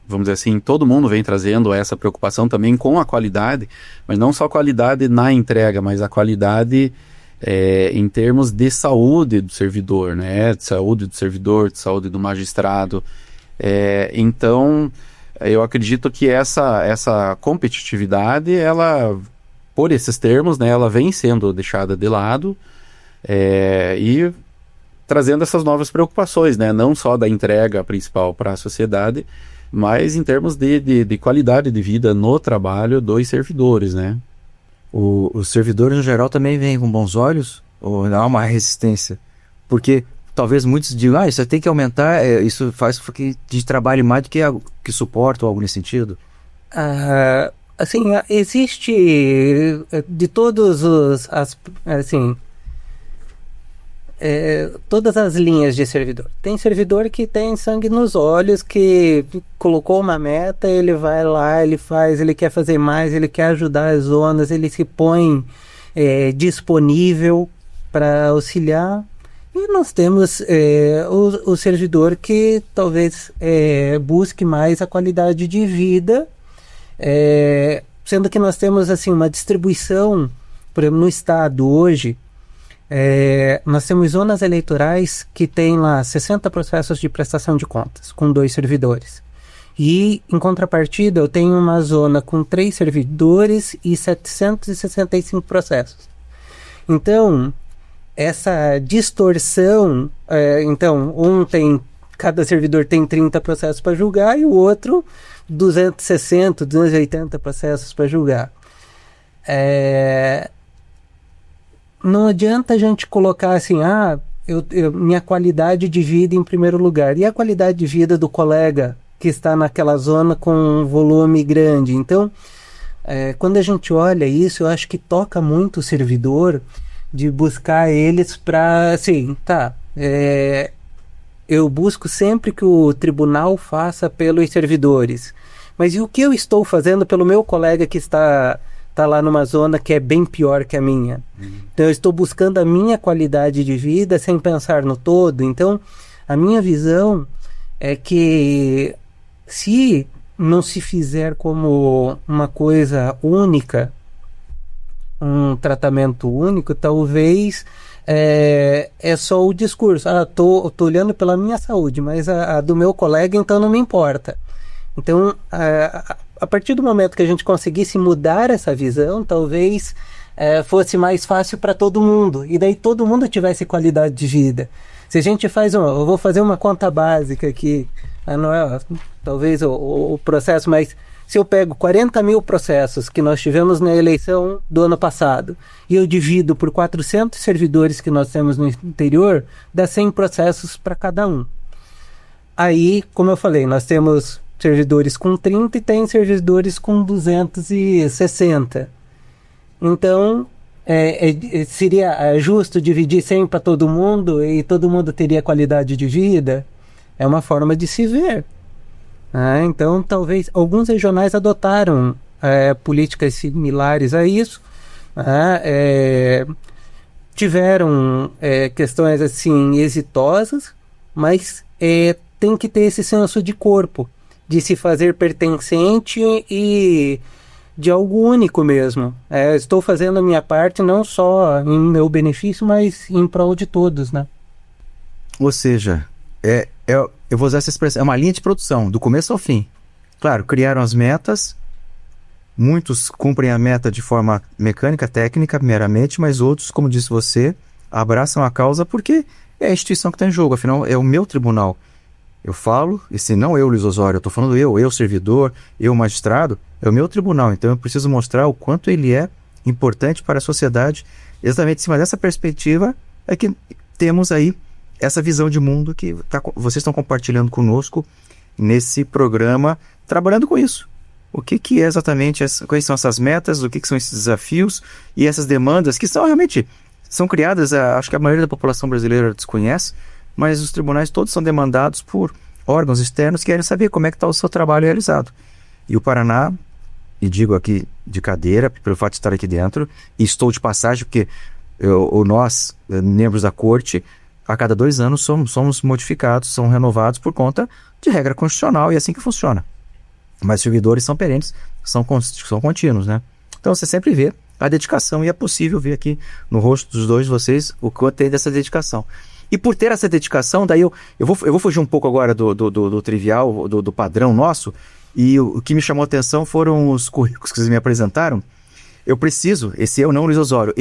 vamos dizer assim, todo mundo vem trazendo essa preocupação também com a qualidade, mas não só a qualidade na entrega, mas a qualidade em termos de saúde do servidor, né? De saúde do servidor, de saúde do magistrado. Então, eu acredito que essa competitividade, ela por esses termos, né, ela vem sendo deixada de lado, e trazendo essas novas preocupações, né, não só da entrega principal para a sociedade, mas em termos de qualidade de vida no trabalho dos servidores, né. Os servidores, no geral, também veem com bons olhos ou há uma resistência? Porque talvez muitos digam, isso tem que aumentar, isso faz com que a gente trabalhe mais do que suporta ou algo nesse sentido? Assim, existe de todos todas as linhas de servidor. Tem servidor que tem sangue nos olhos, que colocou uma meta, ele vai lá, ele faz, ele quer fazer mais, ele quer ajudar as zonas, ele se põe disponível para auxiliar. E nós temos o servidor que talvez busque mais a qualidade de vida, sendo que nós temos assim uma distribuição, por exemplo, no estado hoje, nós temos zonas eleitorais que tem lá 60 processos de prestação de contas, com 2 servidores. E, em contrapartida, eu tenho uma zona com 3 servidores e 765 processos. Então, essa distorção, cada servidor tem 30 processos para julgar e o outro 260, 280 processos para julgar. Não adianta a gente colocar assim, minha qualidade de vida em primeiro lugar. E a qualidade de vida do colega que está naquela zona com um volume grande? Então, quando a gente olha isso, eu acho que toca muito o servidor de buscar eles para, assim, eu busco sempre que o tribunal faça pelos servidores. Mas e o que eu estou fazendo pelo meu colega que está lá numa zona que é bem pior que a minha? Então eu estou buscando a minha qualidade de vida sem pensar no todo. Então a minha visão é que se não se fizer como uma coisa única, um tratamento único, talvez é só o discurso. Tô olhando pela minha saúde, mas a do meu colega então não me importa. Então a partir do momento que a gente conseguisse mudar essa visão, talvez fosse mais fácil para todo mundo, e daí todo mundo tivesse qualidade de vida. Se a gente eu vou fazer uma conta básica aqui, não é talvez o processo, mas se eu pego 40 mil processos que nós tivemos na eleição do ano passado e eu divido por 400 servidores que nós temos no interior, dá 100 processos para cada um. Aí, como eu falei, nós temos servidores com 30 e tem servidores com 260. Então, seria justo dividir 100 para todo mundo e todo mundo teria qualidade de vida? É uma forma de se ver. Então, talvez alguns regionais adotaram políticas similares a isso. Tiveram questões assim exitosas, mas tem que ter esse senso de corpo, de se fazer pertencente e de algo único mesmo. Estou fazendo a minha parte não só em meu benefício, mas em prol de todos, né? Ou seja, eu vou usar essa expressão, é uma linha de produção, do começo ao fim. Claro, criaram as metas, muitos cumprem a meta de forma mecânica, técnica, meramente, mas outros, como disse você, abraçam a causa porque é a instituição que está em jogo, afinal é o meu tribunal. Eu falo, e se não eu, Luiz Osório, eu estou falando eu servidor, eu magistrado, é o meu tribunal, então eu preciso mostrar o quanto ele é importante para a sociedade. Exatamente em cima dessa perspectiva é que temos aí essa visão de mundo que vocês estão compartilhando conosco nesse programa, trabalhando com isso. O que é exatamente, quais são essas metas, o que são esses desafios e essas demandas que realmente são criadas, acho que a maioria da população brasileira desconhece, mas os tribunais todos são demandados por órgãos externos que querem saber como é que está o seu trabalho realizado. E o Paraná, e digo aqui de cadeira, pelo fato de estar aqui dentro, e estou de passagem, porque nós, membros da corte, a cada 2 anos somos modificados, são renovados por conta de regra constitucional, e é assim que funciona. Mas servidores são perenes, são contínuos, né? Então você sempre vê a dedicação, e é possível ver aqui no rosto dos dois de vocês o quanto tem dessa dedicação. E por ter essa dedicação, daí eu vou fugir um pouco agora do trivial, do padrão nosso, e o que me chamou a atenção foram os currículos que vocês me apresentaram. eu preciso, esse eu não, Luiz Osório,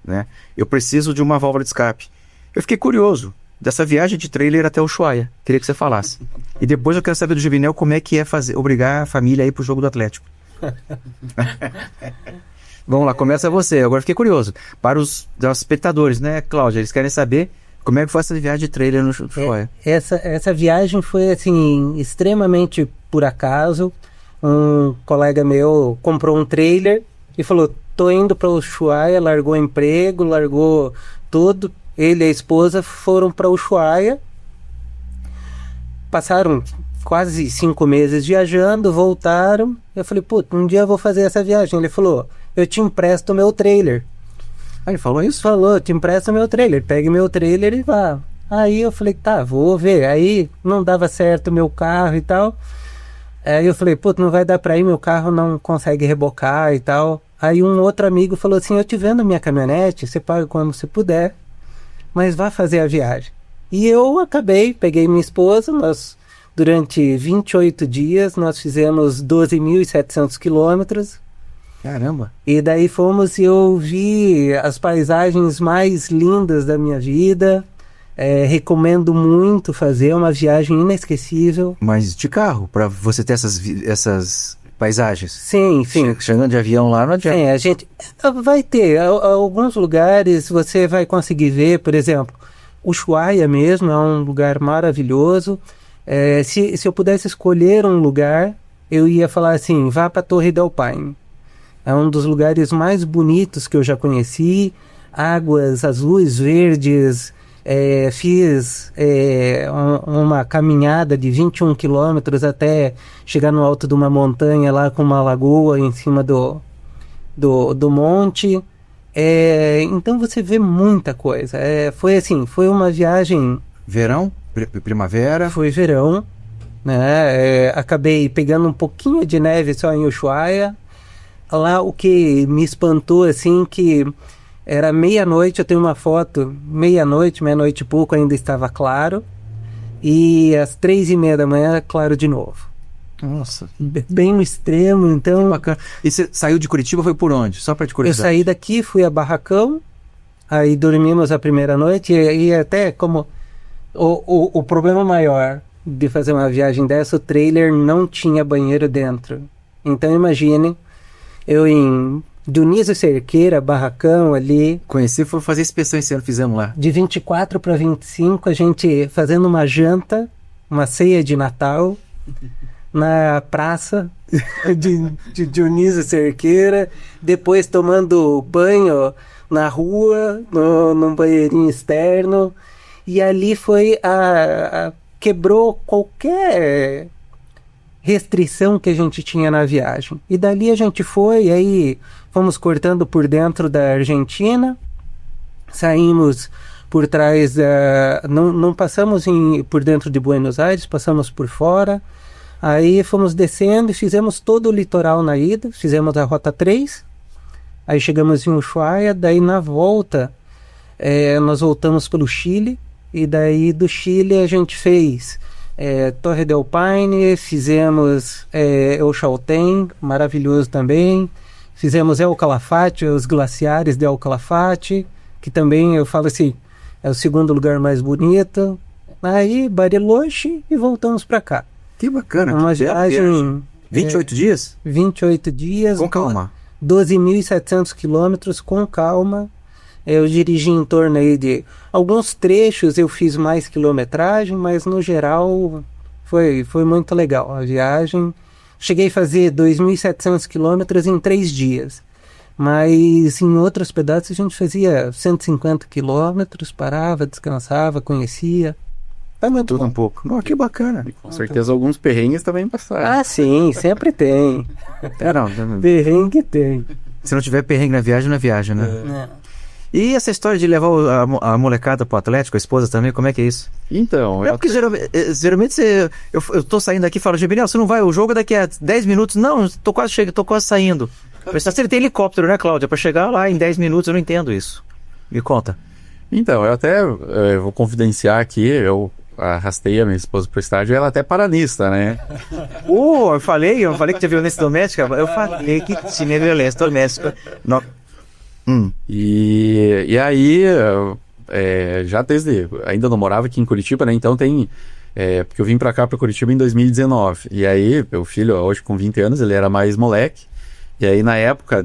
né? Eu preciso de uma válvula de escape. Eu fiquei curioso dessa viagem de trailer até Ushuaia. Queria que você falasse. E depois eu quero saber do Juvinel como é que é obrigar a família a ir pro jogo do Atlético. Vamos lá, começa você. Agora fiquei curioso. Para os espectadores, né, Cláudia? Eles querem saber como é que foi essa viagem de trailer no Ushuaia. Essa viagem foi, assim, extremamente por acaso. Um colega meu comprou um trailer e falou, tô indo para Ushuaia, largou o emprego, largou tudo. Ele e a esposa foram para Ushuaia, passaram quase 5 meses viajando, voltaram. Eu falei, puta, um dia eu vou fazer essa viagem. Ele falou, eu te empresto o meu trailer. Ah, ele falou isso? Falou, te empresto o meu trailer, pegue meu trailer e vá. Aí eu falei, tá, vou ver. Aí não dava certo o meu carro e tal. Aí eu falei, puta, não vai dar pra ir, meu carro não consegue rebocar e tal. Aí um outro amigo falou assim, eu te vendo minha caminhonete, você paga quando você puder, mas vá fazer a viagem. E eu peguei minha esposa, durante 28 dias, nós fizemos 12.700 quilômetros. Caramba! E daí fomos e eu vi as paisagens mais lindas da minha vida. Recomendo muito fazer, uma viagem inesquecível. Mas de carro, para você ter essas paisagens? Sim, sim. Chegando de avião lá, não adianta. A gente vai ter alguns lugares, você vai conseguir ver, por exemplo, Ushuaia mesmo é um lugar maravilhoso. Se eu pudesse escolher um lugar, eu ia falar assim, vá para a Torre del Paine. É um dos lugares mais bonitos que eu já conheci, águas azuis, verdes. Fiz uma caminhada de 21 quilômetros até chegar no alto de uma montanha lá com uma lagoa em cima do monte. Então você vê muita coisa. Foi uma viagem... Verão? Primavera? Foi verão, né? Acabei pegando um pouquinho de neve só em Ushuaia. Lá o que me espantou, assim, que era meia-noite, eu tenho uma foto, meia-noite e pouco, ainda estava claro. E às 3:30 da manhã, claro de novo. Nossa. Bem no extremo, então... Que bacana. E você saiu de Curitiba, foi por onde? Só para te curiosidade. Eu saí daqui, fui a Barracão, aí dormimos a primeira noite, e até como... O problema maior de fazer uma viagem dessa, o trailer não tinha banheiro dentro. Então imagine, eu em Dionísio Cerqueira, Barracão ali... Conheci, foi fazer inspeção esse ano, fizemos lá. De 24 para 25, a gente fazendo uma janta, uma ceia de Natal, na praça de Dionísio Cerqueira, depois tomando banho na rua, num banheirinho externo, e ali foi quebrou qualquer restrição que a gente tinha na viagem. E dali a gente foi, aí fomos cortando por dentro da Argentina, saímos por trás não passamos por dentro de Buenos Aires, passamos por fora, aí fomos descendo e fizemos todo o litoral na ida, fizemos a Rota 3, aí chegamos em Ushuaia, daí na volta nós voltamos pelo Chile, e daí do Chile a gente fez Torre del Paine, fizemos El Chaltén, maravilhoso também, fizemos El Calafate, os glaciares de El Calafate, que também eu falo assim, é o segundo lugar mais bonito, aí Bariloche e voltamos para cá. Que bacana. Uma viagem... 28 dias? 28 dias. Com calma. 12.700 quilômetros com calma. Eu dirigi em torno aí de... Alguns trechos eu fiz mais quilometragem, mas no geral foi muito legal a viagem. Cheguei a fazer 2.700 quilômetros em 3 dias. Mas em outros pedaços a gente fazia 150 quilômetros, parava, descansava, conhecia. Tá muito tudo bom. Um pouco. Oh, que bacana. E com certeza alguns perrengues também passaram. Ah, sim, sempre tem. Não. Perrengue tem. Se não tiver perrengue na viagem, não é viagem, né? Não. E essa história de levar a molecada pro Atlético, a esposa também, como é que é isso? Então... porque geralmente eu tô saindo aqui e falo, Gabriel, você não vai, o jogo é daqui a 10 minutos. Não, tô quase saindo. Ele tem helicóptero, né, Cláudia? Pra chegar lá em 10 minutos, eu não entendo isso. Me conta. Então, eu até vou confidenciar aqui, eu arrastei a minha esposa pro estádio, ela até paranista, né? Eu falei que tinha violência doméstica. Eu falei que tinha violência doméstica. Não. E aí, já ainda não morava aqui em Curitiba, né? Então porque eu vim pra cá, pra Curitiba em 2019. E aí, meu filho, hoje com 20 anos, ele era mais moleque. E aí, na época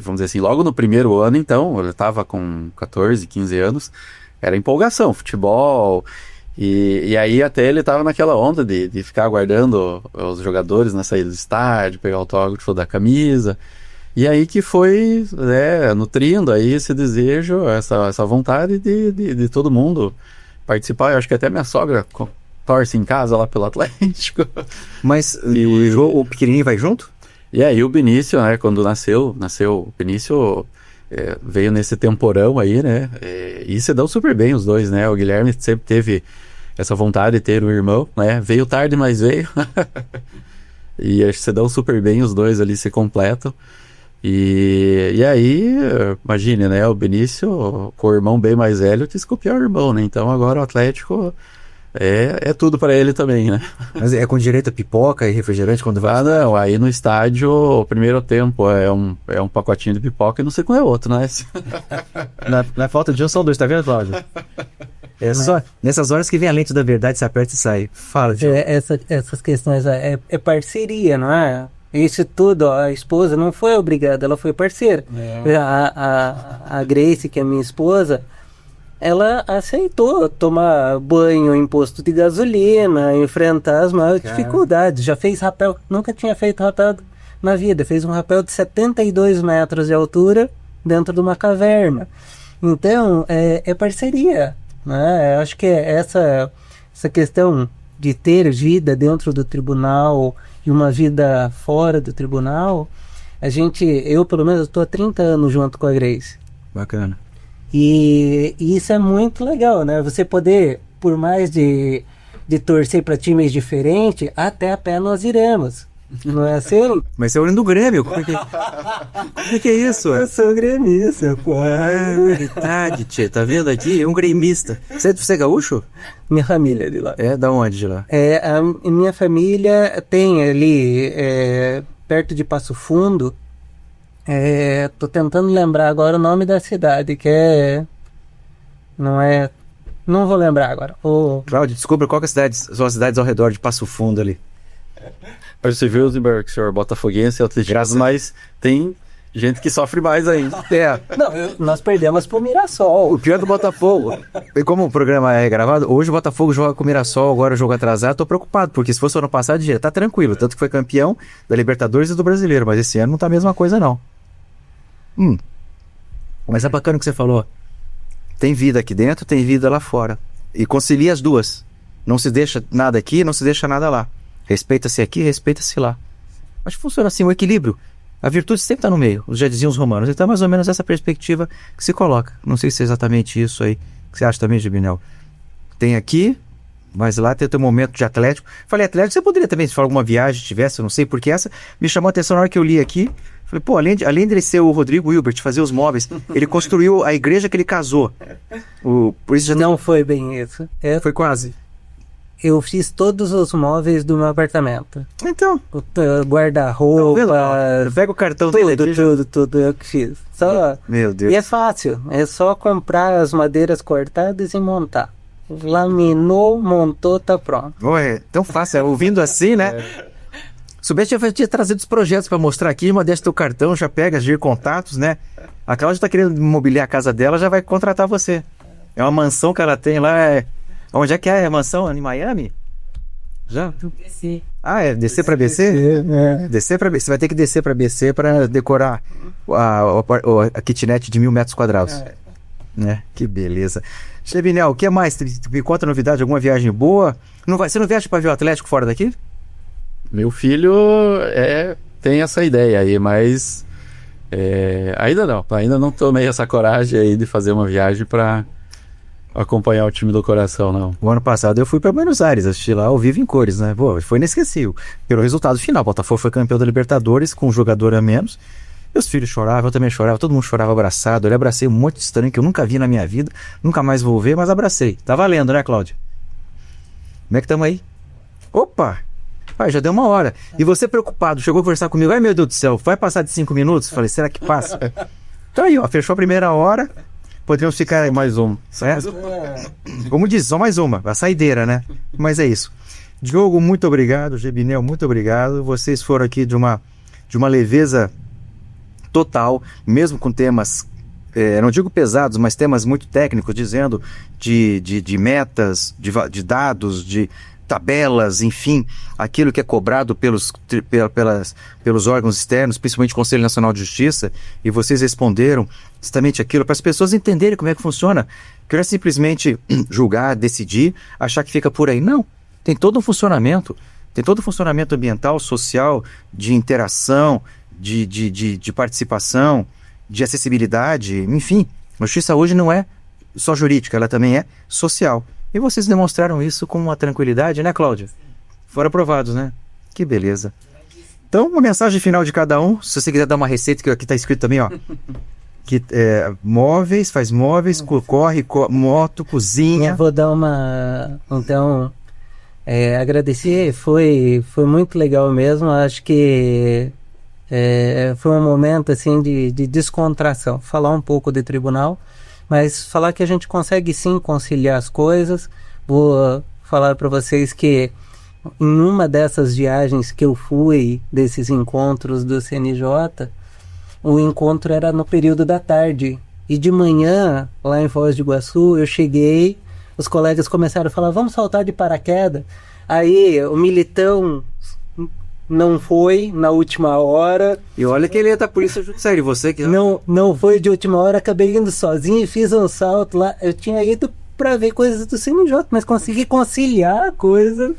vamos dizer assim, logo no primeiro ano, então, ele tava com 14, 15 anos, era empolgação, futebol. E aí, até ele tava naquela onda de ficar aguardando os jogadores na saída do estádio, pegar o autógrafo da camisa. E aí que foi nutrindo aí esse desejo, essa vontade de todo mundo participar. Eu acho que até minha sogra torce em casa lá pelo Atlético. Mas o pequenininho vai junto? E aí o Benício, né, quando nasceu o Benício veio nesse temporão aí, né, e se dão super bem os dois, né, o Guilherme sempre teve essa vontade de ter um irmão, né, veio tarde, mas veio, e acho que se dão super bem os dois ali, se completam, e aí, imagine, né, o Benício com o irmão bem mais velho quis copiar o irmão, né, então agora o Atlético é tudo para ele também, né? Mas é com direito a pipoca e refrigerante quando vai? Não, aí no estádio, o primeiro tempo é um pacotinho de pipoca e não sei qual é o outro, né? Na falta de um são dois, tá vendo, Cláudio? Nessas horas que vem a lente da verdade, se aperta e sai. Fala, Gil. Essas questões é parceria, não é? Isso tudo, a esposa não foi obrigada, ela foi parceira. A Grace, que é minha esposa, ela aceitou tomar banho em posto de gasolina, enfrentar as maiores dificuldades. Já fez rapel, nunca tinha feito rapel na vida. Fez um rapel de 72 metros de altura dentro de uma caverna. Então, é parceria, né? Eu acho que essa questão de ter vida dentro do tribunal e uma vida fora do tribunal, eu pelo menos estou há 30 anos junto com a Grace. Bacana. E isso é muito legal, né? Você poder, por mais de torcer para times diferentes, até a pé nós iremos. Não é assim? Mas você é o do Grêmio. Como é que é isso? Eu sou gremista, pô. Verdade, tchê. Tá vendo aqui? É um gremista. Você é gaúcho? Minha família é de lá. Da onde de lá? A minha família tem ali, perto de Passo Fundo, tô tentando lembrar agora o nome da cidade, que não vou lembrar agora. Cláudio, descubra qual que são as cidades ao redor de Passo Fundo ali. Você viu, Zimber, que o senhor botafoguense, mas tem gente que sofre mais ainda. Não, nós perdemos pro Mirassol. O pior do Botafogo, e como o programa é gravado, hoje o Botafogo joga com o Mirassol, agora o jogo atrasado, tô preocupado, porque se fosse o ano passado, já tá tranquilo, tanto que foi campeão da Libertadores e do Brasileiro, mas esse ano não tá a mesma coisa não. Mas é bacana o que você falou. Tem vida aqui dentro, tem vida lá fora. E concilia as duas. Não se deixa nada aqui, não se deixa nada lá. Respeita-se aqui, respeita-se lá. Acho que funciona assim, o equilíbrio. A virtude sempre está no meio, já diziam os romanos. Então é mais ou menos essa perspectiva que se coloca. Não sei se é exatamente isso aí que você acha também, Gibinel. Tem aqui, mas lá tem o teu momento de Atlético. Falei Atlético, você poderia também, se for alguma viagem tivesse, eu não sei, porque essa me chamou a atenção na hora que eu li aqui. Falei, pô, além de ele ser o Rodrigo Hilbert, fazer os móveis, ele construiu a igreja que ele casou. Por isso já não foi bem isso. Foi quase. Eu fiz todos os móveis do meu apartamento. Então. Guarda-roupa. Pega o cartão tudo eu que fiz. Meu Deus. E é fácil. É só comprar as madeiras cortadas e montar. Laminou, montou, tá pronto. É tão fácil. Ouvindo assim, né? Soubesse, eu tinha trazido os projetos para mostrar aqui, já deixa teu cartão, já pega, gira contatos, né? A Cláudia tá querendo mobiliar a casa dela, já vai contratar você. É uma mansão que ela tem lá. Onde é que é a mansão? Em Miami? Já? Descer. Descer para BC? Descer para BC. Você vai ter que descer para BC para decorar a kitnet de 1.000 metros quadrados. Que beleza. Chebinel, o que mais? Me conta novidade, alguma viagem boa? Você não viaja para ver o Atlético fora daqui? Meu filho tem essa ideia aí, mas ainda não tomei essa coragem aí de fazer uma viagem para acompanhar o time do coração, não. O ano passado eu fui para Buenos Aires, assisti lá ao vivo em cores, né? Pô, foi inesquecível. Pelo resultado final, o Botafogo foi campeão da Libertadores com um jogador a menos. Meus filhos choravam, eu também chorava, todo mundo chorava abraçado. Eu abracei um monte de estranho que eu nunca vi na minha vida, nunca mais vou ver, mas abracei. Tá valendo, né, Cláudia? Como é que estamos aí? Opa! Já deu 1 hora. E você preocupado, chegou a conversar comigo. Ai, meu Deus do céu, vai passar de 5 minutos? Falei, será que passa? Então aí, ó, fechou a primeira hora. Podemos ficar aí mais um. Como diz, só mais uma. A saideira, né? Mas é isso. Diogo, muito obrigado. Gebinel, muito obrigado. Vocês foram aqui de uma leveza total, mesmo com temas, não digo pesados, mas temas muito técnicos, dizendo de metas, de dados, de tabelas, enfim, aquilo que é cobrado pelos órgãos externos, principalmente o Conselho Nacional de Justiça, e vocês responderam justamente aquilo para as pessoas entenderem como é que funciona, que não é simplesmente julgar, decidir, achar que fica por aí. Não, tem todo um funcionamento ambiental, social, de interação, de participação, de acessibilidade, enfim. A justiça hoje não é só jurídica, ela também é social. E vocês demonstraram isso com uma tranquilidade, né, Cláudia? Foram aprovados, né? Que beleza. Então, uma mensagem final de cada um. Se você quiser dar uma receita, que aqui está escrito também, ó. Que móveis, faz móveis, corre, moto, cozinha. Eu vou dar uma... Então, agradecer. Foi muito legal mesmo. Acho que foi um momento, assim, de descontração. Falar um pouco de tribunal, mas falar que a gente consegue sim conciliar as coisas. Vou falar para vocês que em uma dessas viagens que eu fui, desses encontros do CNJ, o encontro era no período da tarde. E de manhã, lá em Foz do Iguaçu, eu cheguei, os colegas começaram a falar, vamos saltar de paraquedas. Aí o Militão não foi na última hora. E olha que ele é da Polícia Judiciária, e você que... Não foi de última hora, acabei indo sozinho e fiz um salto lá. Eu tinha ido para ver coisas do CNJ, mas consegui conciliar a coisa.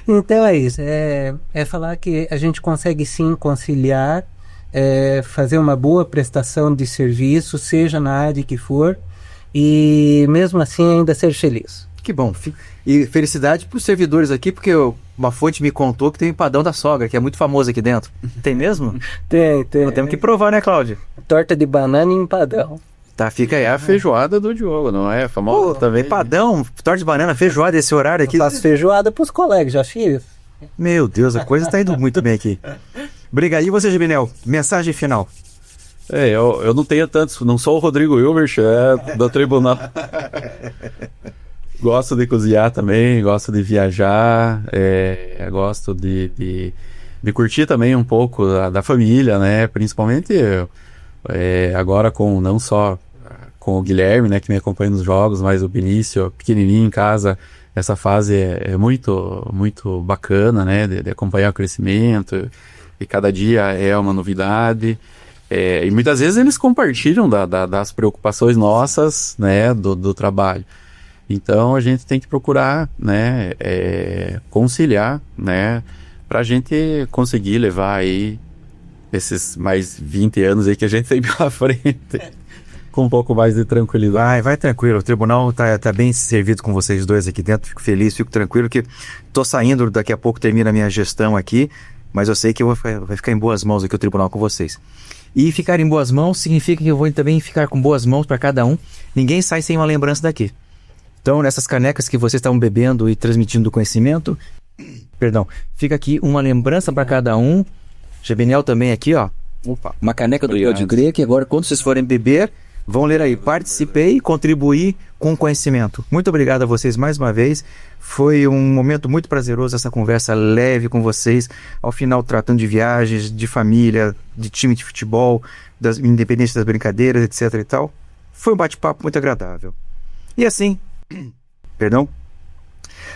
Então é isso, é falar que a gente consegue sim conciliar, fazer uma boa prestação de serviço, seja na área que for, e mesmo assim ainda ser feliz. Que bom. E felicidade para os servidores aqui, porque uma fonte me contou que tem o empadão da sogra, que é muito famoso aqui dentro. Tem mesmo? Tem. Temos que provar, né, Cláudia? Torta de banana e empadão. Tá, fica aí. É a feijoada do Diogo, não é? Famosa também. Empadão, torta de banana, feijoada, esse horário aqui. Eu faço feijoada para os colegas, já fiz. Meu Deus, a coisa está indo muito bem aqui. Obrigado. E você, Gebinel? Mensagem final. Eu não tenho tantos, não sou o Rodrigo Hilbert, do tribunal. Gosto de cozinhar também, gosto de viajar, gosto de curtir também um pouco da família, né? Principalmente agora não só com o Guilherme, né, que me acompanha nos jogos, mas o Benício, pequenininho em casa. Essa fase é muito, muito bacana, né? De acompanhar o crescimento, e cada dia é uma novidade. E muitas vezes eles compartilham das preocupações nossas, né, do trabalho. Então a gente tem que procurar, né, conciliar, né, para a gente conseguir levar aí esses mais 20 anos aí que a gente tem pela frente com um pouco mais de tranquilidade. Vai tranquilo, o tribunal tá bem servido com vocês dois aqui dentro, fico feliz, fico tranquilo que tô saindo, daqui a pouco termina a minha gestão aqui, mas eu sei que vai ficar em boas mãos aqui o tribunal com vocês. E ficar em boas mãos significa que eu vou também ficar com boas mãos para cada um, ninguém sai sem uma lembrança daqui. Então, nessas canecas que vocês estavam bebendo e transmitindo conhecimento, fica aqui uma lembrança para cada um. Gebinel também aqui, ó. Opa, uma caneca do Pode Crer, que agora, quando vocês forem beber, vão ler aí, participei e contribuí com conhecimento. Muito obrigado a vocês mais uma vez. Foi um momento muito prazeroso, essa conversa leve com vocês. Ao final, tratando de viagens, de família, de time de futebol, independente das brincadeiras, etc e tal. Foi um bate-papo muito agradável. E assim...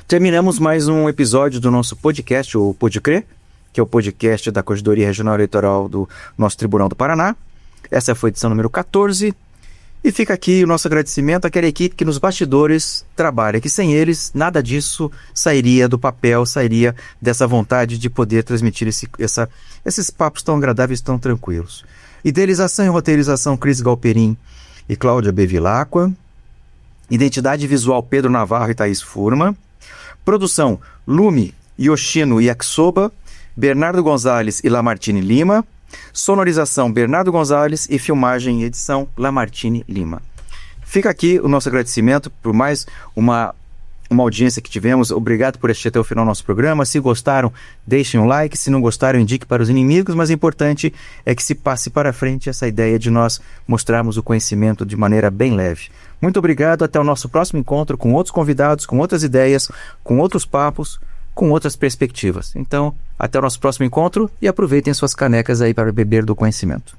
terminamos mais um episódio do nosso podcast, o Pode Crer, que é o podcast da Corregedoria Regional Eleitoral do nosso Tribunal do Paraná. Essa foi a edição número 14. E fica aqui o nosso agradecimento àquela equipe que nos bastidores trabalha, que sem eles nada disso sairia do papel, sairia dessa vontade de poder transmitir esses papos tão agradáveis, tão tranquilos. Idealização e roteirização, Cris Galperin e Cláudia Bevilacqua. Identidade visual, Pedro Navarro e Thaís Furma. Produção, Lume, Yoshino e Yakisoba, Bernardo Gonzalez e Lamartine Lima. Sonorização, Bernardo Gonzalez, e filmagem e edição, Lamartine Lima. Fica aqui o nosso agradecimento por mais uma uma audiência que tivemos. Obrigado por assistir até o final do nosso programa. Se gostaram, deixem um like. Se não gostaram, indique para os inimigos. Mas o importante é que se passe para frente essa ideia de nós mostrarmos o conhecimento de maneira bem leve. Muito obrigado. Até o nosso próximo encontro com outros convidados, com outras ideias, com outros papos, com outras perspectivas. Então, até o nosso próximo encontro e aproveitem suas canecas aí para beber do conhecimento.